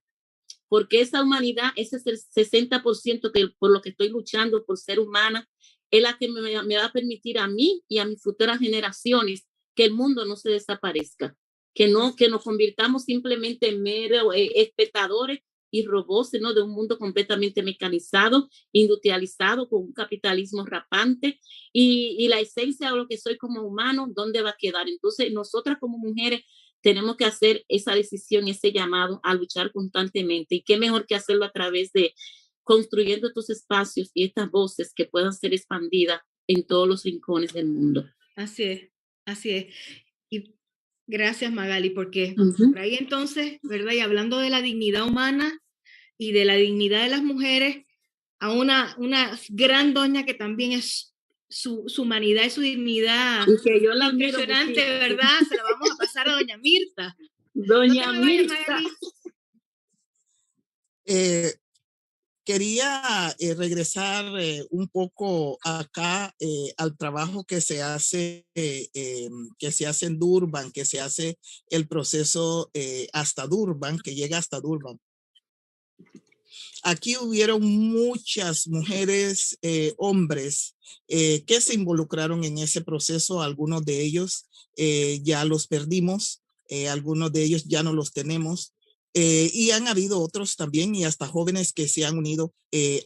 porque esa humanidad, ese es el 60% que por lo que estoy luchando por ser humana, es la que me va a permitir a mí y a mis futuras generaciones que el mundo no se desaparezca, que nos convirtamos simplemente en meros espectadores y robots, ¿no? De un mundo completamente mecanizado, industrializado, con un capitalismo rapante, y la esencia de lo que soy como humano, ¿dónde va a quedar? Entonces, nosotras como mujeres tenemos que hacer esa decisión, ese llamado a luchar constantemente, y qué mejor que hacerlo a través de construyendo estos espacios y estas voces que puedan ser expandidas en todos los rincones del mundo. Así es. Así es. Y gracias, Magali, porque Ujú. por ahí entonces, ¿verdad? Y hablando de la dignidad humana y de la dignidad de las mujeres, a una gran doña que también es su humanidad y su dignidad Y que yo la admiro impresionante, muchísimo. ¿verdad? Se la vamos a pasar a doña Mirta. No te Doña me vayas, Mirta. Magali. Quería regresar un poco acá al trabajo que se hace en Durban, que se hace el proceso hasta Durban, que llega hasta Durban. Aquí hubieron muchas mujeres, hombres que se involucraron en ese proceso. Algunos de ellos ya los perdimos, algunos de ellos ya no los tenemos. Y han habido otros también y hasta jóvenes que se han unido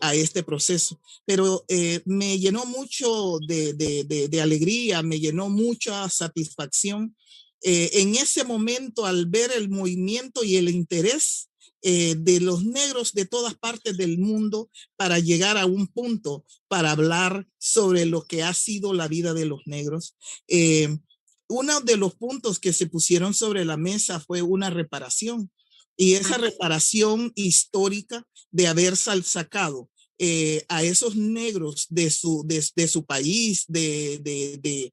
a este proceso. Pero me llenó mucho de alegría, me llenó mucha satisfacción en ese momento al ver el movimiento y el interés de los negros de todas partes del mundo para llegar a un punto para hablar sobre lo que ha sido la vida de los negros. Uno de los puntos que se pusieron sobre la mesa fue una reparación, y esa reparación histórica de haber sacado a esos negros de su país, de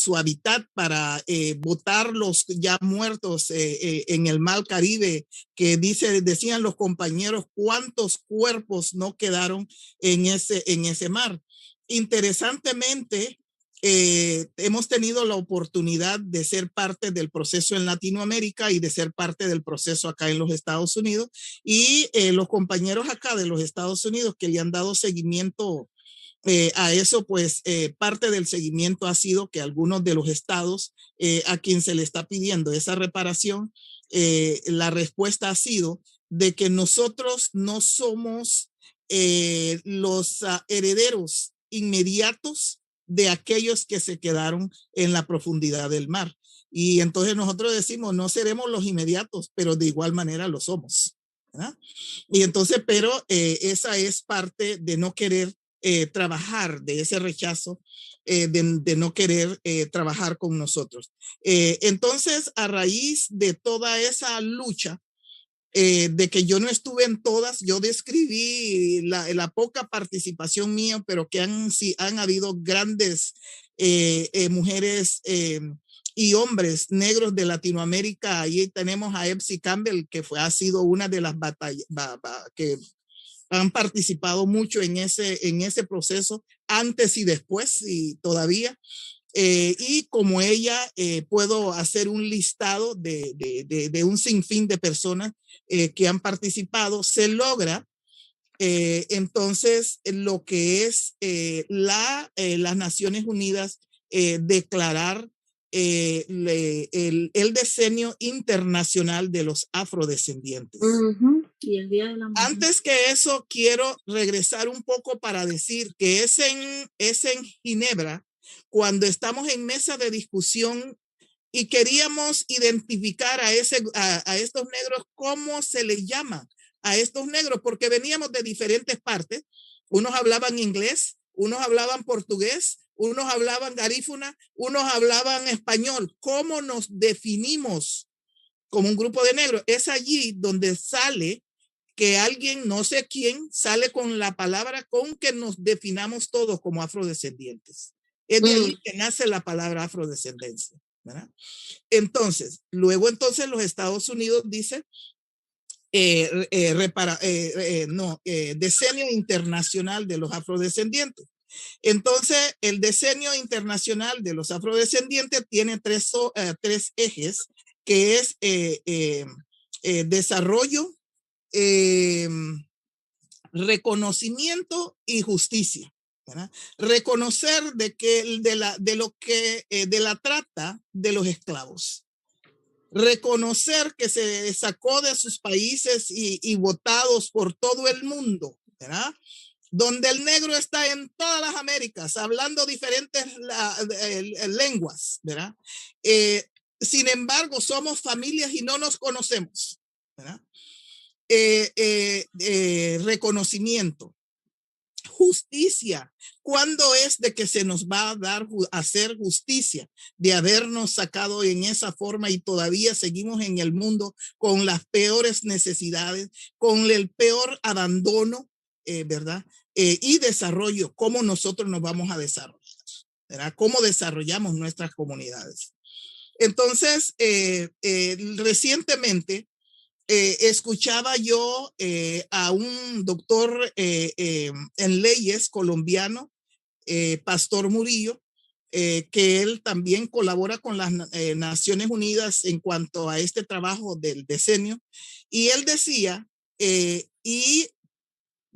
su hábitat para botarlos ya muertos en el mar Caribe, que decían los compañeros cuántos cuerpos no quedaron en ese mar. Interesantemente, hemos tenido la oportunidad de ser parte del proceso en Latinoamérica y de ser parte del proceso acá en los Estados Unidos, y los compañeros acá de los Estados Unidos que le han dado seguimiento a eso, pues parte del seguimiento ha sido que algunos de los estados a quien se le está pidiendo esa reparación, la respuesta ha sido de que nosotros no somos los herederos inmediatos de aquellos que se quedaron en la profundidad del mar. Y entonces nosotros decimos, no seremos los inmediatos, pero de igual manera lo somos, ¿verdad? Y entonces, pero esa es parte de no querer trabajar, de ese rechazo, de no querer trabajar con nosotros. Entonces, a raíz de toda esa lucha, de que yo no estuve en todas, yo describí la poca participación mía, pero que han habido grandes mujeres y hombres negros de Latinoamérica. Ahí tenemos a Epsi Campbell, que ha sido una de las batallas que han participado mucho en ese proceso antes y después y todavía. Y como ella, puedo hacer un listado de un sinfín de personas que han participado. Se logra entonces lo que es las Naciones Unidas declarar el Decenio Internacional de los Afrodescendientes. Y el Día de la Mujer. Antes que eso, quiero regresar un poco para decir que es en Ginebra, cuando estamos en mesa de discusión y queríamos identificar a estos negros, cómo se les llama a estos negros, porque veníamos de diferentes partes. Unos hablaban inglés, unos hablaban portugués, unos hablaban garífuna, unos hablaban español. ¿Cómo nos definimos como un grupo de negros? Es allí donde sale que alguien, no sé quién, sale con la palabra con que nos definamos todos como afrodescendientes. Es de ahí que nace la palabra afrodescendencia, ¿verdad? Entonces, luego los Estados Unidos dicen Decenio Internacional de los Afrodescendientes. Entonces, el Decenio Internacional de los Afrodescendientes tiene tres ejes, que es desarrollo, reconocimiento y justicia, ¿verdad? Reconocer de la trata de los esclavos, reconocer que se sacó de sus países y votados por todo el mundo, ¿verdad? Donde el negro está en todas las Américas, hablando diferentes lenguas, ¿verdad? Sin embargo, somos familias y no nos conocemos, ¿verdad? Reconocimiento. justicia. ¿Cuándo es de que se nos va a dar a hacer justicia de habernos sacado en esa forma y todavía seguimos en el mundo con las peores necesidades, con el peor abandono, ¿verdad? Y desarrollo, ¿cómo nosotros nos vamos a desarrollar? ¿Verdad? ¿Cómo desarrollamos nuestras comunidades? Entonces, recientemente escuchaba yo a un doctor en leyes colombiano, Pastor Murillo, que él también colabora con las Naciones Unidas en cuanto a este trabajo del decenio. Y él decía,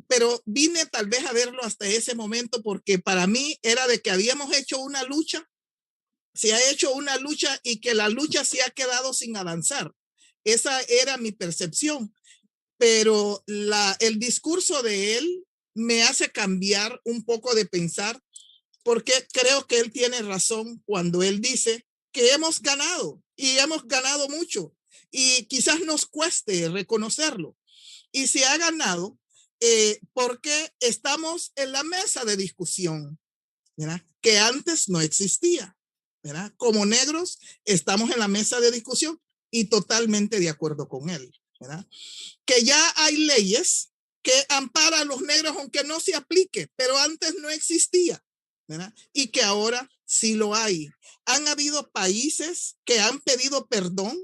pero vine tal vez a verlo hasta ese momento porque para mí era de que habíamos hecho una lucha, se ha hecho una lucha y que la lucha se ha quedado sin avanzar. Esa era mi percepción, pero el discurso de él me hace cambiar un poco de pensar, porque creo que él tiene razón cuando él dice que hemos ganado y hemos ganado mucho y quizás nos cueste reconocerlo. Y se ha ganado porque estamos en la mesa de discusión, ¿verdad? Que antes no existía, ¿verdad? Como negros estamos en la mesa de discusión y totalmente de acuerdo con él, ¿verdad? Que ya hay leyes que amparan a los negros aunque no se aplique, pero antes no existía, ¿verdad? Y que ahora sí lo hay. Han habido países que han pedido perdón.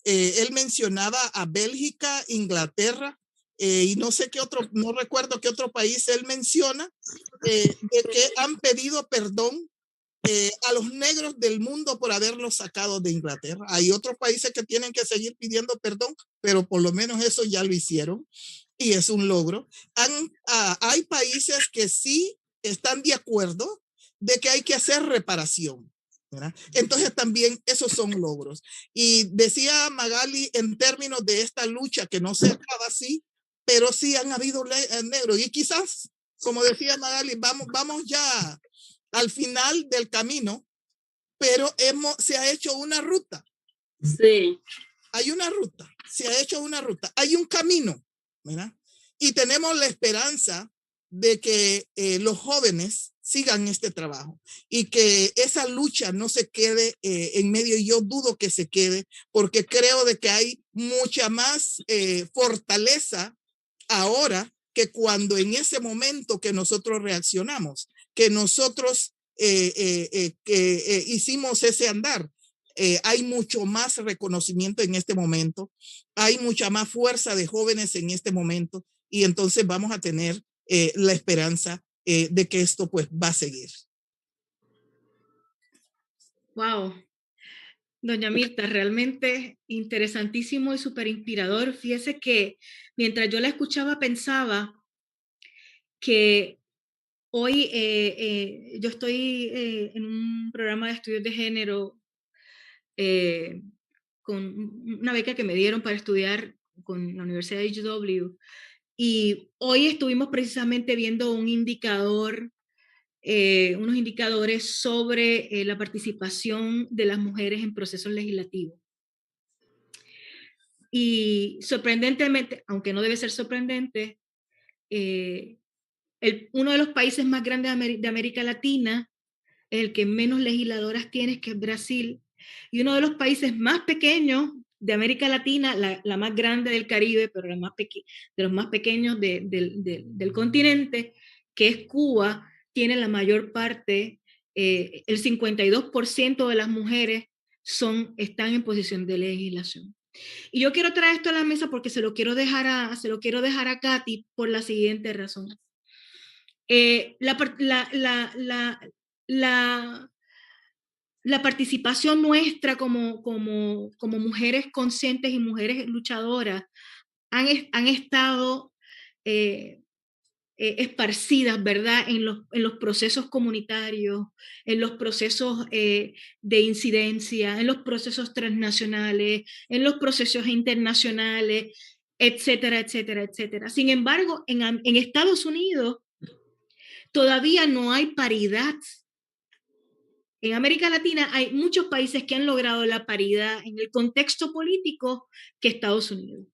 Él mencionaba a Bélgica, Inglaterra, y no sé qué otro, no recuerdo qué otro país él menciona, de que han pedido perdón a los negros del mundo por haberlos sacado de Inglaterra. Hay otros países que tienen que seguir pidiendo perdón, pero por lo menos eso ya lo hicieron y es un logro. Hay países que sí están de acuerdo de que hay que hacer reparación, ¿verdad? Entonces también esos son logros. Y decía Magali en términos de esta lucha que no se acaba así, pero sí han habido negros y quizás, como decía Magali, vamos ya al final del camino, pero se ha hecho una ruta. Sí. Hay una ruta, se ha hecho una ruta, hay un camino, ¿verdad? Y tenemos la esperanza de que los jóvenes sigan este trabajo y que esa lucha no se quede en medio. Y yo dudo que se quede porque creo de que hay mucha más fortaleza ahora que cuando en ese momento que nosotros reaccionamos, que nosotros hicimos ese andar. Hay mucho más reconocimiento en este momento, hay mucha más fuerza de jóvenes en este momento y entonces vamos a tener la esperanza de que esto pues va a seguir. Wow. Doña Mirta, realmente interesantísimo y súper inspirador. Fíjese que mientras yo la escuchaba pensaba que hoy yo estoy en un programa de estudios de género con una beca que me dieron para estudiar con la Universidad de UW y hoy estuvimos precisamente viendo un indicador, unos indicadores sobre la participación de las mujeres en procesos legislativos. Y sorprendentemente, aunque no debe ser sorprendente, uno de los países más grandes de América Latina, el que menos legisladoras tiene, que es Brasil, y uno de los países más pequeños de América Latina, la más grande del Caribe, pero de los más pequeños del continente, que es Cuba, tiene la mayor parte, el 52% de las mujeres están en posición de legislación. Y yo quiero traer esto a la mesa porque se lo quiero dejar a Katy por la siguiente razón. La participación nuestra como mujeres conscientes y mujeres luchadoras han estado esparcidas, ¿verdad? En los procesos comunitarios, en los procesos de incidencia, en los procesos transnacionales, en los procesos internacionales, etcétera, etcétera, etcétera. Sin embargo, en Estados Unidos todavía no hay paridad. En América Latina hay muchos países que han logrado la paridad en el contexto político que Estados Unidos.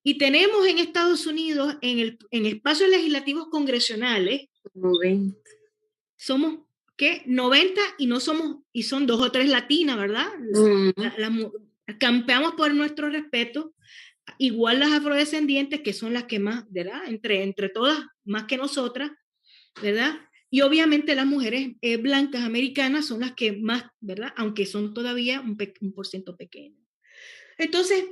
Y tenemos en Estados Unidos, en espacios legislativos congresionales, 90. somos, ¿qué? 90 y no somos, y son 2 o 3 latinas, ¿verdad? Campeamos por nuestro respeto, igual las afrodescendientes, que son las que más, ¿verdad? Entre todas, más que nosotras, ¿verdad? Y obviamente las mujeres blancas americanas son las que más, ¿verdad? Aunque son todavía un porcentaje pequeño. Entonces,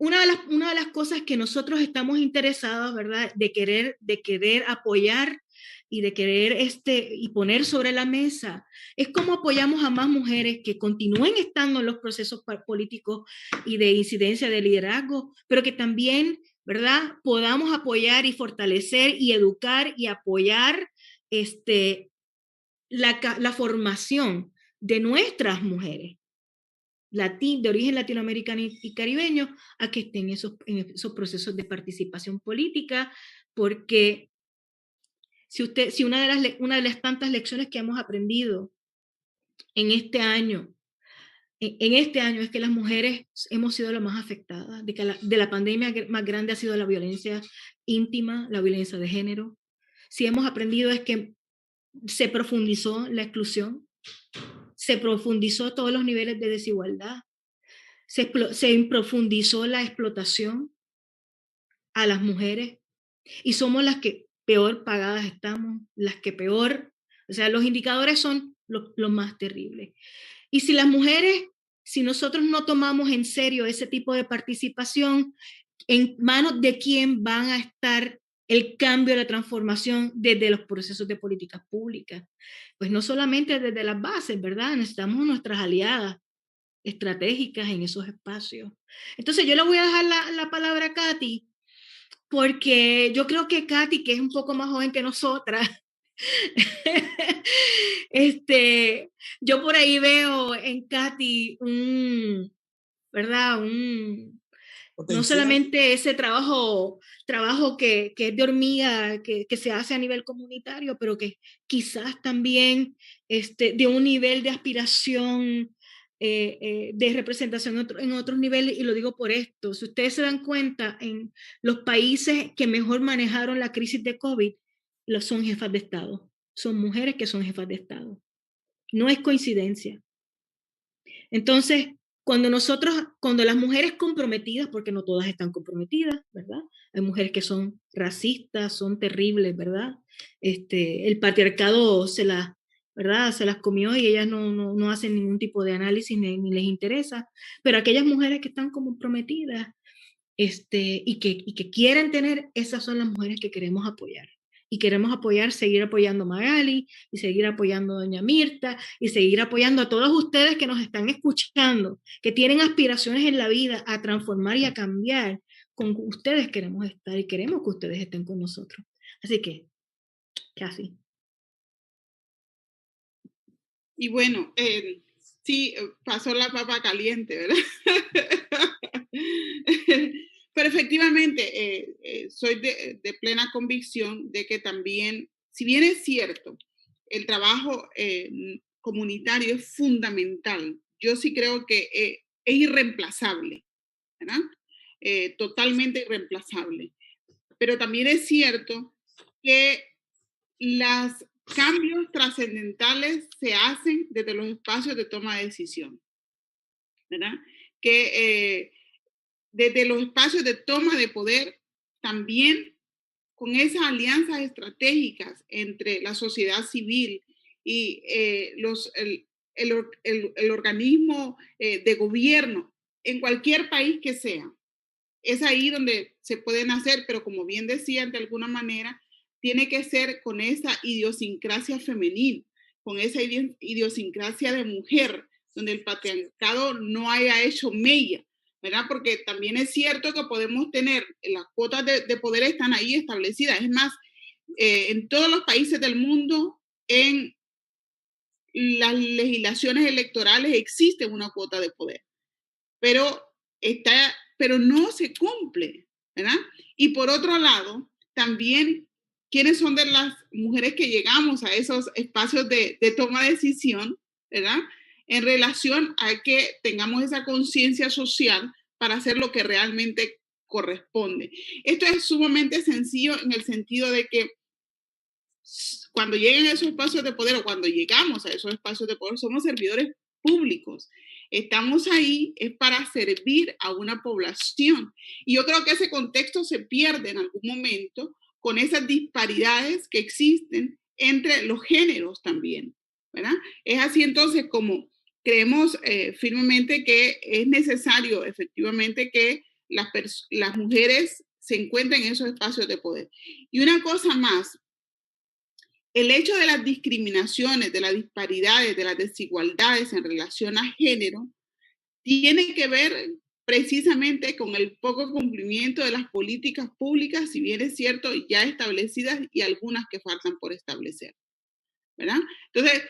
una de las cosas que nosotros estamos interesados, ¿verdad? De querer apoyar y de querer y poner sobre la mesa es cómo apoyamos a más mujeres que continúen estando en los procesos políticos y de incidencia de liderazgo, pero que también, ¿verdad? Podamos apoyar y fortalecer y educar y apoyar la formación de nuestras mujeres de origen latinoamericano y caribeño a que estén en esos procesos de participación política, porque si una de las tantas lecciones que hemos aprendido en este año es que las mujeres hemos sido las más afectadas, de la pandemia más grande ha sido la violencia íntima, la violencia de género. Si hemos aprendido es que se profundizó la exclusión, se profundizó todos los niveles de desigualdad, se profundizó la explotación a las mujeres y somos las que peor pagadas estamos, las que peor, o sea, los indicadores son los más terribles. Y si las mujeres, si nosotros no tomamos en serio ese tipo de participación, ¿en manos de quién van a estar el cambio, la transformación desde los procesos de políticas públicas? Pues no solamente desde las bases, ¿verdad? Necesitamos nuestras aliadas estratégicas en esos espacios. Entonces yo le voy a dejar la palabra a Katy, porque yo creo que Katy, que es un poco más joven que nosotras, yo por ahí veo en Katy ¿verdad? No solamente ese trabajo que es de hormiga, que se hace a nivel comunitario, pero que quizás también de un nivel de aspiración, de representación en otros niveles, y lo digo por esto. Si ustedes se dan cuenta, en los países que mejor manejaron la crisis de COVID, son jefas de Estado. Son mujeres que son jefas de Estado. No es coincidencia. Entonces, cuando las mujeres comprometidas, porque no todas están comprometidas, ¿verdad? Hay mujeres que son racistas, son terribles, ¿verdad? El patriarcado ¿verdad? Se las comió y ellas no hacen ningún tipo de análisis ni les interesa, pero aquellas mujeres que están comprometidas y que quieren tener, esas son las mujeres que queremos apoyar. Y queremos seguir apoyando a Magali, y seguir apoyando a doña Mirta, y seguir apoyando a todos ustedes que nos están escuchando, que tienen aspiraciones en la vida a transformar y a cambiar. Con ustedes queremos estar y queremos que ustedes estén con nosotros. Así que, casi. Y bueno, sí, pasó la papa caliente, ¿verdad? Pero efectivamente, soy de plena convicción de que también, si bien es cierto, el trabajo comunitario es fundamental, yo sí creo que es irreemplazable, ¿verdad? Totalmente irreemplazable. Pero también es cierto que los cambios trascendentales se hacen desde los espacios de toma de decisión, ¿verdad? Que desde los espacios de toma de poder, también con esas alianzas estratégicas entre la sociedad civil y el organismo de gobierno en cualquier país que sea. Es ahí donde se pueden hacer, pero como bien decían, de alguna manera, tiene que ser con esa idiosincrasia femenil, con esa idiosincrasia de mujer, donde el patriarcado no haya hecho mella, ¿verdad? Porque también es cierto que podemos tener, las cuotas de poder están ahí establecidas. Es más, en todos los países del mundo, en las legislaciones electorales existe una cuota de poder, pero no se cumple, ¿verdad? Y por otro lado, también, ¿quiénes son de las mujeres que llegamos a esos espacios de toma de decisión, ¿verdad? En relación a que tengamos esa conciencia social para hacer lo que realmente corresponde. Esto es sumamente sencillo en el sentido de que cuando lleguen a esos espacios de poder o cuando llegamos a esos espacios de poder, somos servidores públicos. Estamos ahí es para servir a una población. Y yo creo que ese contexto se pierde en algún momento con esas disparidades que existen entre los géneros también, ¿verdad? Es así entonces como creemos firmemente que es necesario efectivamente que las mujeres se encuentren en esos espacios de poder. Y una cosa más, el hecho de las discriminaciones, de las disparidades, de las desigualdades en relación a género, tiene que ver precisamente con el poco cumplimiento de las políticas públicas, si bien es cierto, ya establecidas y algunas que faltan por establecer, ¿verdad? Entonces,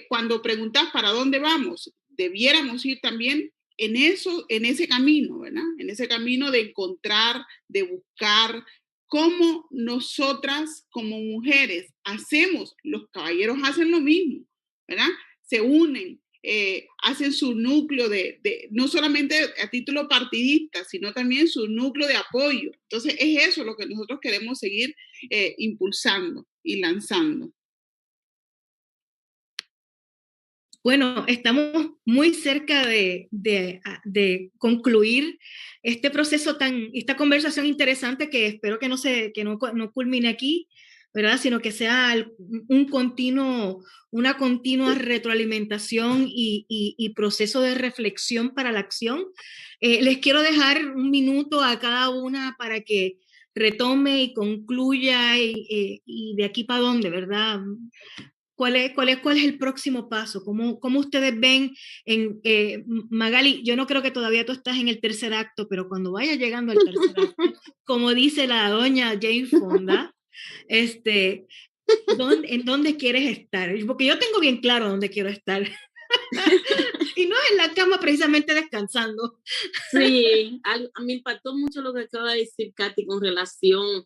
cuando preguntas para dónde vamos, debiéramos ir también en ese camino, ¿verdad? En ese camino de encontrar, de buscar cómo nosotras como mujeres hacemos, los caballeros hacen lo mismo, ¿verdad? Se unen, hacen su núcleo no solamente a título partidista, sino también su núcleo de apoyo. Entonces, es eso lo que nosotros queremos seguir impulsando y lanzando. Bueno, estamos muy cerca de concluir este proceso esta conversación interesante que espero que no culmine aquí, ¿verdad? Sino que sea una continua retroalimentación y proceso de reflexión para la acción. Les quiero dejar un minuto a cada una para que retome y concluya y de aquí para dónde, ¿verdad? ¿Cuál es el próximo paso? ¿Cómo ustedes ven Magali? Yo no creo que todavía tú estás en el tercer acto, pero cuando vayas llegando al tercer acto, como dice la doña Jane Fonda, ¿en dónde quieres estar? Porque yo tengo bien claro dónde quiero estar. Y no en la cama precisamente descansando. Sí, a mí me impactó mucho lo que acaba de decir Katy con relación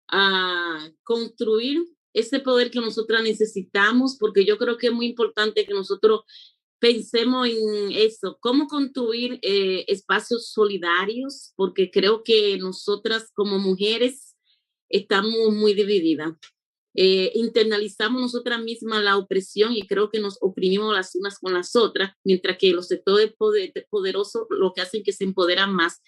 a construir ese poder que nosotras necesitamos, porque yo creo que es muy importante que nosotros pensemos en eso, cómo construir espacios solidarios, porque creo que nosotras como mujeres estamos muy divididas. Internalizamos nosotras mismas la opresión y creo que nos oprimimos las unas con las otras, mientras que los sectores poderosos lo que hacen que se empoderan más.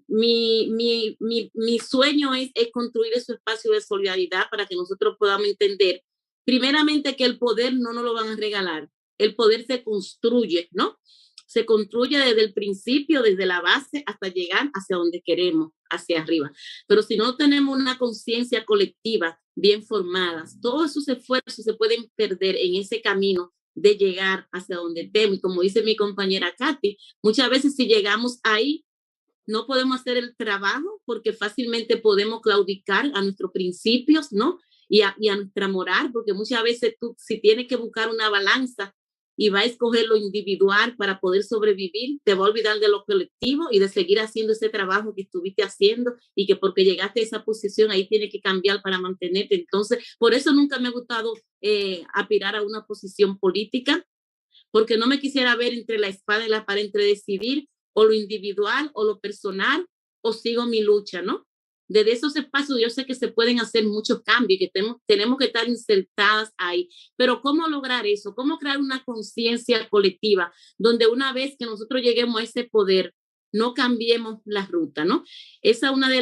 Mi sueño es construir ese espacio de solidaridad para que nosotros podamos entender, primeramente, que el poder no nos lo van a regalar, el poder se construye, ¿no? Se construye desde el principio, desde la base, hasta llegar hacia donde queremos, hacia arriba. Pero si no tenemos una conciencia colectiva bien formada, todos esos esfuerzos se pueden perder en ese camino de llegar hacia donde temo. Y como dice mi compañera Katy, muchas veces si llegamos ahí, no podemos hacer el trabajo porque fácilmente podemos claudicar a nuestros principios, ¿no? Y a nuestra moral, porque muchas veces tú, si tienes que buscar una balanza y va a escoger lo individual para poder sobrevivir, te va a olvidar de lo colectivo y de seguir haciendo ese trabajo que estuviste haciendo y que porque llegaste a esa posición ahí tienes que cambiar para mantenerte. Entonces, por eso nunca me ha gustado aspirar a una posición política, porque no me quisiera ver entre la espada y la pared, entre decidir o lo individual o lo personal o sigo mi lucha, ¿no? Desde esos espacios yo sé que se pueden hacer muchos cambios, que tenemos que estar insertadas ahí, pero ¿cómo lograr eso? ¿Cómo crear una conciencia colectiva donde una vez que nosotros lleguemos a ese poder, no cambiemos la ruta, ¿no? Esa es una de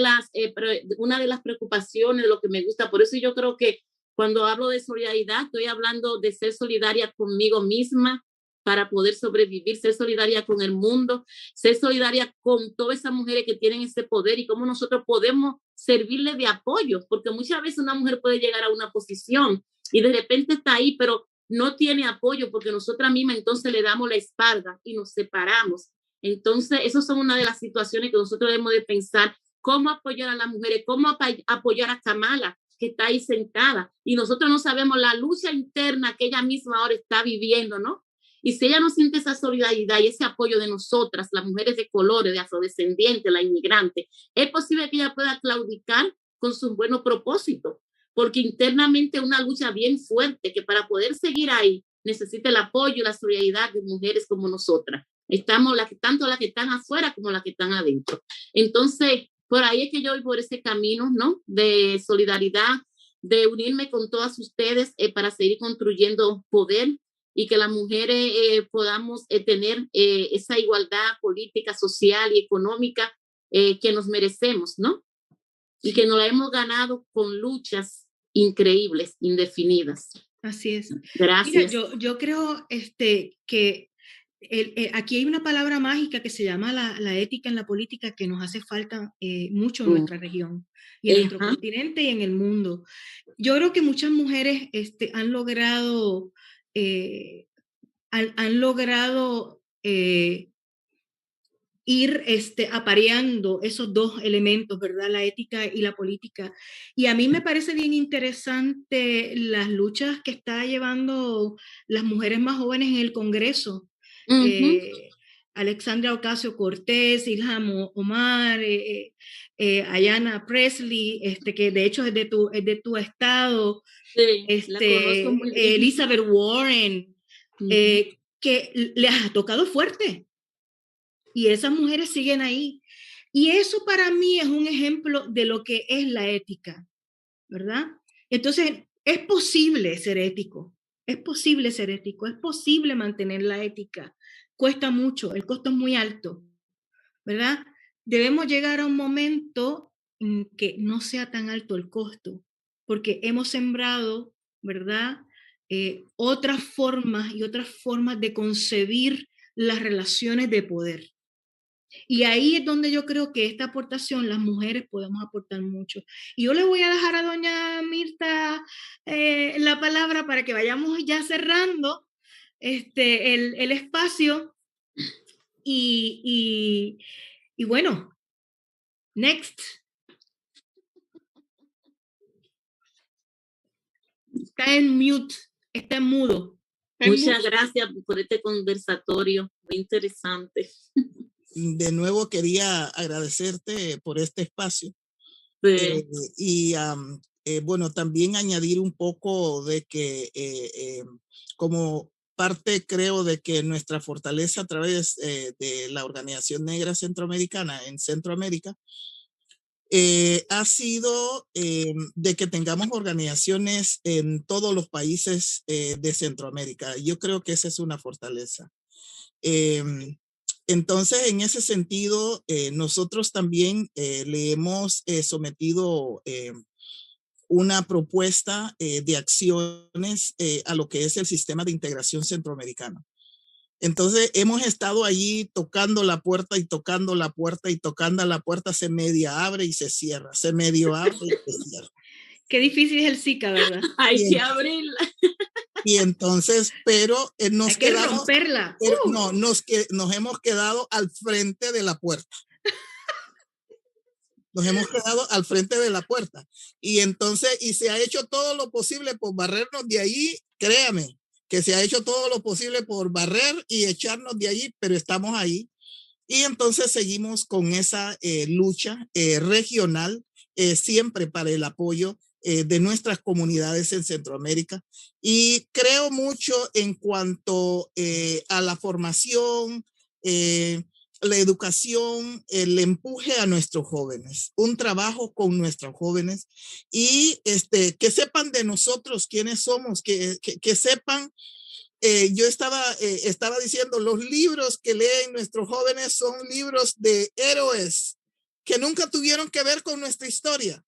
las preocupaciones, lo que me gusta. Por eso yo creo que cuando hablo de solidaridad, estoy hablando de ser solidaria conmigo misma, para poder sobrevivir, ser solidaria con el mundo, ser solidaria con todas esas mujeres que tienen ese poder y cómo nosotros podemos servirle de apoyo, porque muchas veces una mujer puede llegar a una posición y de repente está ahí, pero no tiene apoyo porque nosotras mismas entonces le damos la espalda y nos separamos. Entonces, esas son una de las situaciones que nosotros debemos de pensar, cómo apoyar a las mujeres, cómo apoyar a Kamala, que está ahí sentada, y nosotros no sabemos la lucha interna que ella misma ahora está viviendo, ¿no? Y si ella no siente esa solidaridad y ese apoyo de nosotras, las mujeres de colores, de afrodescendientes, la inmigrante, es posible que ella pueda claudicar con sus buenos propósitos, porque internamente es una lucha bien fuerte que para poder seguir ahí necesita el apoyo y la solidaridad de mujeres como nosotras. Estamos tanto las que están afuera como las que están adentro. Entonces, por ahí es que yo voy por ese camino, ¿no? De solidaridad, de unirme con todas ustedes para seguir construyendo poder y que las mujeres podamos tener esa igualdad política, social y económica que nos merecemos, ¿no? Y que nos la hemos ganado con luchas increíbles, indefinidas. Así es. Gracias. Mira, yo creo que aquí hay una palabra mágica que se llama la ética en la política que nos hace falta mucho en nuestra región y en nuestro continente y en el mundo. Yo creo que muchas mujeres han logrado ir apareando esos dos elementos, ¿verdad? La ética y la política. Y a mí me parece bien interesante las luchas que está llevando las mujeres más jóvenes en el Congreso. Alexandria Ocasio-Cortez, Ilhan Omar, Ayanna Pressley, que de hecho es de tu estado, sí, la conozco muy bien. Elizabeth Warren, que les ha tocado fuerte. Y esas mujeres siguen ahí. Y eso para mí es un ejemplo de lo que es la ética, ¿verdad? Entonces, es posible ser ético, es posible ser ético, es posible mantener la ética. Cuesta mucho, el costo es muy alto, ¿verdad? Debemos llegar a un momento en que no sea tan alto el costo, porque hemos sembrado, ¿verdad? Otras formas de concebir las relaciones de poder. Y ahí es donde yo creo que esta aportación, las mujeres podemos aportar mucho. Y yo le voy a dejar a doña Mirta la palabra para que vayamos ya cerrando el espacio. Y bueno, next. Está en mute, está en mudo. Muchas gracias por este conversatorio, muy interesante. De nuevo quería agradecerte por este espacio. Sí. Y bueno, también añadir un poco de que como parte creo de que nuestra fortaleza a través de la Organización Negra Centroamericana en Centroamérica ha sido de que tengamos organizaciones en todos los países de Centroamérica. Yo creo que esa es una fortaleza. Entonces, en ese sentido, nosotros también le hemos sometido una propuesta de acciones a lo que es el sistema de integración centroamericano. Entonces, hemos estado allí tocando la puerta y tocando la puerta y tocando la puerta, se media abre y se cierra, se medio abre y se cierra. Qué difícil es el SICA, ¿verdad? Hay que abrirla. Y entonces, pero nos hay que quedamos, romperla. Pero, no, nos hemos quedado al frente de la puerta. Nos hemos quedado al frente de la puerta. Y entonces, y se ha hecho todo lo posible por barrernos de ahí, créame, que se ha hecho todo lo posible por barrer y echarnos de ahí, pero estamos ahí. Y entonces seguimos con esa lucha regional, siempre para el apoyo de nuestras comunidades en Centroamérica. Y creo mucho en cuanto a la formación, la educación, el empuje a nuestros jóvenes, un trabajo con nuestros jóvenes y que sepan de nosotros quiénes somos, que sepan. Yo estaba diciendo, los libros que leen nuestros jóvenes son libros de héroes que nunca tuvieron que ver con nuestra historia.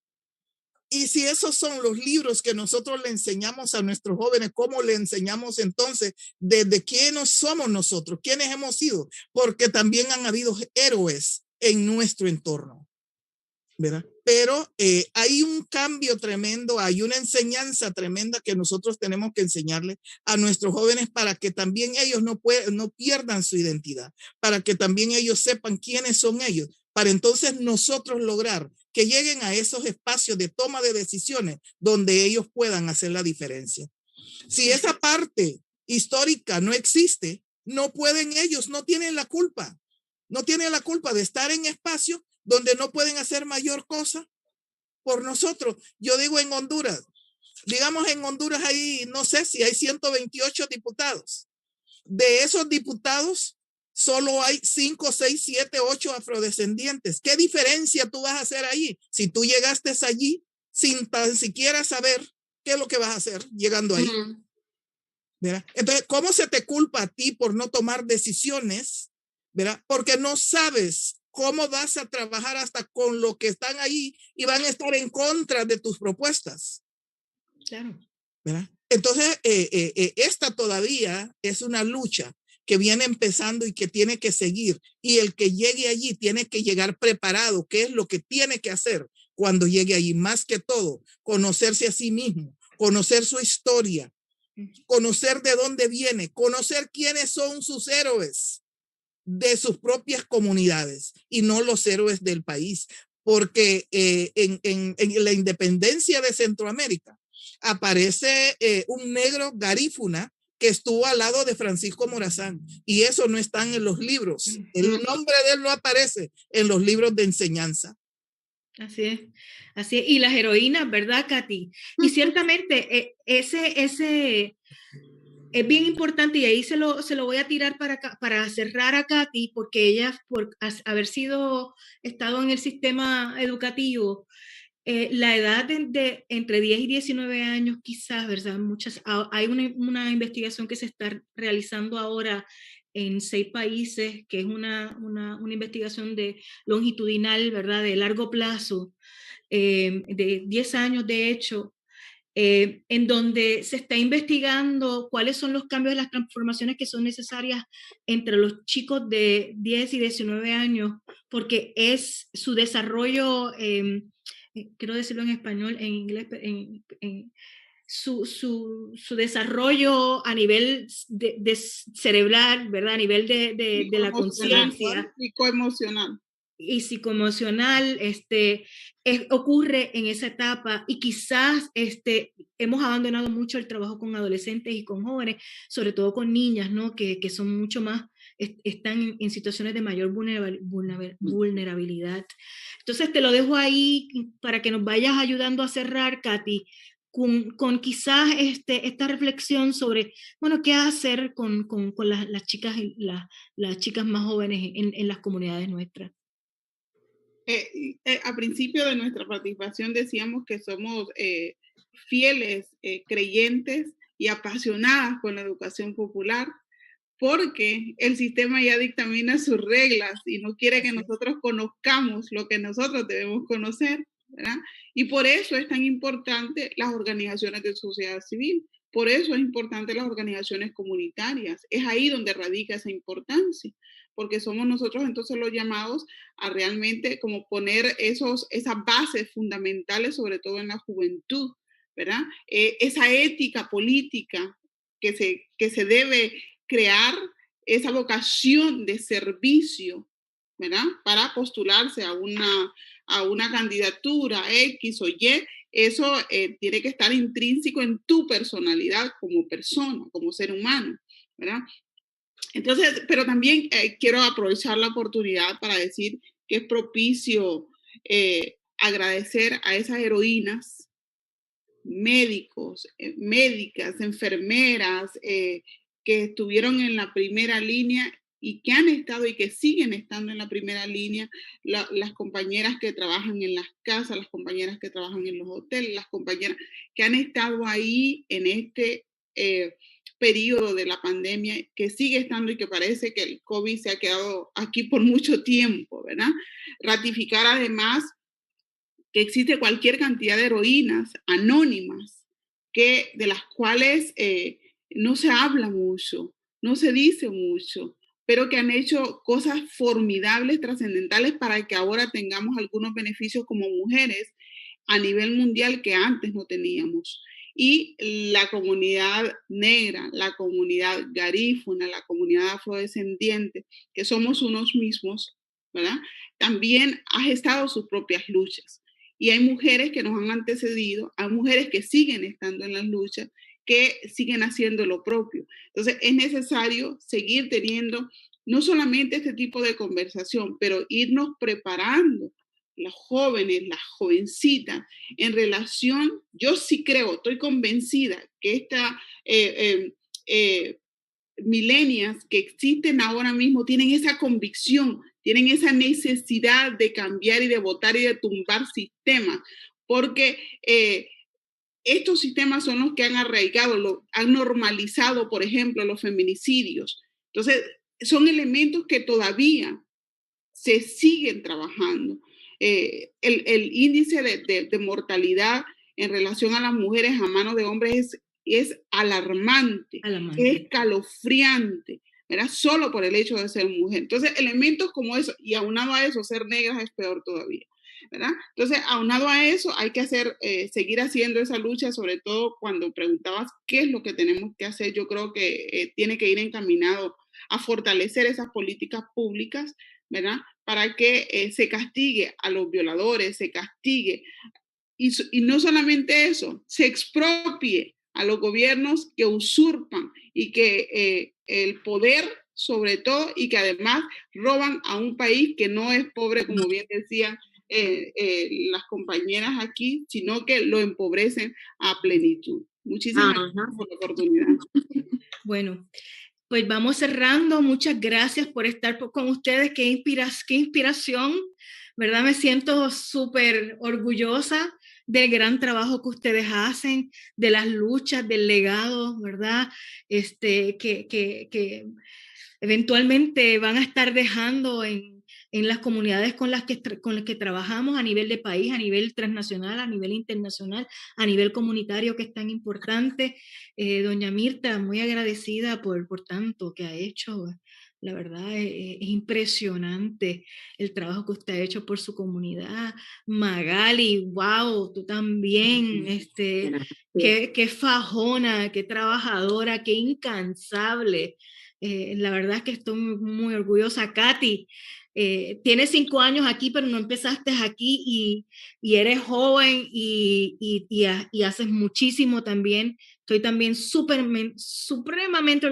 Y si esos son los libros que nosotros le enseñamos a nuestros jóvenes, ¿cómo le enseñamos entonces desde quiénes somos nosotros? ¿Quiénes hemos sido? Porque también han habido héroes en nuestro entorno, ¿verdad? Pero hay un cambio tremendo, hay una enseñanza tremenda que nosotros tenemos que enseñarle a nuestros jóvenes para que también ellos no pierdan su identidad, para que también ellos sepan quiénes son ellos, para entonces nosotros lograr que lleguen a esos espacios de toma de decisiones donde ellos puedan hacer la diferencia. Si esa parte histórica no existe, no pueden ellos, no tienen la culpa de estar en espacios donde no pueden hacer mayor cosa por nosotros. Yo digo en Honduras, digamos en Honduras ahí, no sé si hay 128 diputados. De esos diputados, solo hay 5, 6, 7, 8 afrodescendientes. ¿Qué diferencia tú vas a hacer ahí? Si tú llegaste allí sin tan siquiera saber qué es lo que vas a hacer llegando ahí. ¿Verdad? Entonces, ¿cómo se te culpa a ti por no tomar decisiones? ¿Verdad? Porque no sabes cómo vas a trabajar hasta con lo que están ahí y van a estar en contra de tus propuestas. Claro. ¿Verdad? Entonces, esta todavía es una lucha que viene empezando y que tiene que seguir. Y el que llegue allí tiene que llegar preparado. ¿Qué es lo que tiene que hacer cuando llegue allí? Más que todo, conocerse a sí mismo, conocer su historia, conocer de dónde viene, conocer quiénes son sus héroes de sus propias comunidades y no los héroes del país. Porque en la independencia de Centroamérica aparece un negro garífuna que estuvo al lado de Francisco Morazán, y eso no está en los libros. El nombre de él no aparece en los libros de enseñanza. Así es, así es. Y las heroínas, ¿verdad, Katy? Y ciertamente ese es bien importante, y ahí se lo voy a tirar para cerrar a Katy, porque ella, por haber estado en el sistema educativo, la edad de entre 10 y 19 años quizás, ¿verdad? Hay una investigación que se está realizando ahora en 6 países, que es una investigación longitudinal, ¿verdad? De largo plazo, de 10 años de hecho, en donde se está investigando cuáles son los cambios, las transformaciones que son necesarias entre los chicos de 10 y 19 años, porque es su desarrollo, quiero decirlo en español, en inglés, su desarrollo a nivel de cerebral, ¿verdad? A nivel de la conciencia. Psicoemocional. Y psicoemocional, ocurre en esa etapa, y quizás hemos abandonado mucho el trabajo con adolescentes y con jóvenes, sobre todo con niñas, ¿no? Que son mucho más, están en situaciones de mayor vulnerabilidad. Entonces te lo dejo ahí para que nos vayas ayudando a cerrar, Katy, con quizás esta reflexión sobre, bueno, qué hacer con las chicas, las chicas más jóvenes en las comunidades nuestras. A principio de nuestra participación decíamos que somos fieles creyentes y apasionadas con la educación popular, porque el sistema ya dictamina sus reglas y no quiere que nosotros conozcamos lo que nosotros debemos conocer, ¿verdad? Y por eso es tan importante las organizaciones de sociedad civil, por eso es importante las organizaciones comunitarias, es ahí donde radica esa importancia, porque somos nosotros entonces los llamados a realmente como poner esas bases fundamentales, sobre todo en la juventud, ¿verdad? Esa ética política que se debe crear, esa vocación de servicio, ¿verdad? Para postularse a una candidatura X o Y, eso tiene que estar intrínseco en tu personalidad como persona, como ser humano, ¿verdad? Entonces, pero también quiero aprovechar la oportunidad para decir que es propicio agradecer a esas heroínas, médicos, médicas, enfermeras, que estuvieron en la primera línea y que han estado y que siguen estando en la primera línea, las compañeras que trabajan en las casas, las compañeras que trabajan en los hoteles, las compañeras que han estado ahí en este periodo de la pandemia, que sigue estando y que parece que el COVID se ha quedado aquí por mucho tiempo, ¿verdad? Ratificar además que existe cualquier cantidad de heroínas anónimas de las cuales no se habla mucho, no se dice mucho, pero que han hecho cosas formidables, trascendentales, para que ahora tengamos algunos beneficios como mujeres a nivel mundial que antes no teníamos. Y la comunidad negra, la comunidad garífuna, la comunidad afrodescendiente, que somos unos mismos, ¿verdad? También ha gestado sus propias luchas. Y hay mujeres que nos han antecedido, hay mujeres que siguen estando en las luchas, que siguen haciendo lo propio. Entonces es necesario seguir teniendo no solamente este tipo de conversación, pero irnos preparando las jóvenes, las jovencitas, en relación, yo sí creo, estoy convencida que millennials que existen ahora mismo tienen esa convicción, tienen esa necesidad de cambiar y de votar y de tumbar sistemas, porque estos sistemas son los que han arraigado, han normalizado, por ejemplo, los feminicidios. Entonces, son elementos que todavía se siguen trabajando. El índice de mortalidad en relación a las mujeres a manos de hombres es alarmante, es escalofriante, ¿verdad? Solo por el hecho de ser mujer. Entonces, elementos como eso, y aunado a eso, ser negras es peor todavía, ¿verdad? Entonces, aunado a eso, hay que seguir haciendo esa lucha, sobre todo cuando preguntabas qué es lo que tenemos que hacer. Yo creo que tiene que ir encaminado a fortalecer esas políticas públicas, ¿verdad? Para que se castigue a los violadores, se castigue, y no solamente eso, se expropie a los gobiernos que usurpan y que el poder, sobre todo, y que además roban a un país que no es pobre, como bien decían las compañeras aquí, sino que lo empobrecen a plenitud. Muchísimas gracias por la oportunidad. Bueno, pues vamos cerrando. Muchas gracias por estar con ustedes. Qué inspiración, ¿verdad? Me siento súper orgullosa del gran trabajo que ustedes hacen, de las luchas, del legado, ¿verdad? Que eventualmente van a estar dejando en las comunidades con las que trabajamos a nivel de país, a nivel transnacional, a nivel internacional, a nivel comunitario, que es tan importante. Doña Mirta, muy agradecida por tanto que ha hecho. La verdad es impresionante el trabajo que usted ha hecho por su comunidad. Magali, wow, tú también, qué fajona, qué trabajadora, qué incansable. La verdad es que estoy muy orgullosa. Katy, tienes 5 años aquí, pero no empezaste aquí y eres joven y haces muchísimo también. Estoy también supremamente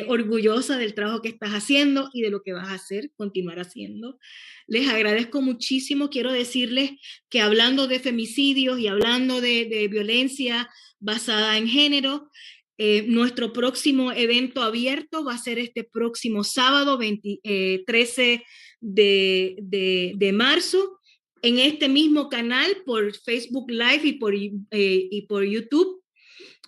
orgullosa del trabajo que estás haciendo y de lo que vas a hacer, continuar haciendo. Les agradezco muchísimo. Quiero decirles que hablando de femicidios y hablando de violencia basada en género, nuestro próximo evento abierto va a ser este próximo sábado 13 de marzo en este mismo canal por Facebook Live y por YouTube.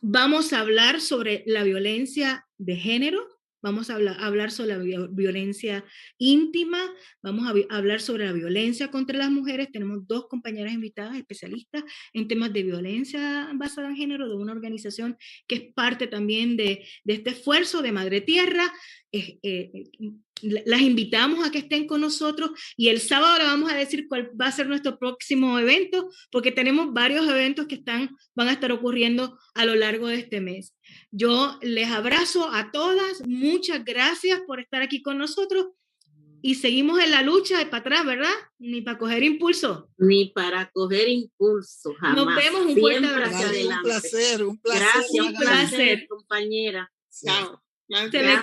Vamos a hablar sobre la violencia de género, vamos a hablar sobre la violencia íntima, vamos a hablar sobre la violencia contra las mujeres. Tenemos 2 compañeras invitadas especialistas en temas de violencia basada en género de una organización que es parte también de este esfuerzo de Madre Tierra. Las invitamos a que estén con nosotros y el sábado le vamos a decir cuál va a ser nuestro próximo evento, porque tenemos varios eventos que van a estar ocurriendo a lo largo de este mes. Yo les abrazo a todas, muchas gracias por estar aquí con nosotros y seguimos en la lucha de para atrás, ¿verdad? Ni para coger impulso. Ni para coger impulso, jamás. Nos vemos, un fuerte abrazo. Un placer. Gracias, un placer, compañera. Chao. Se me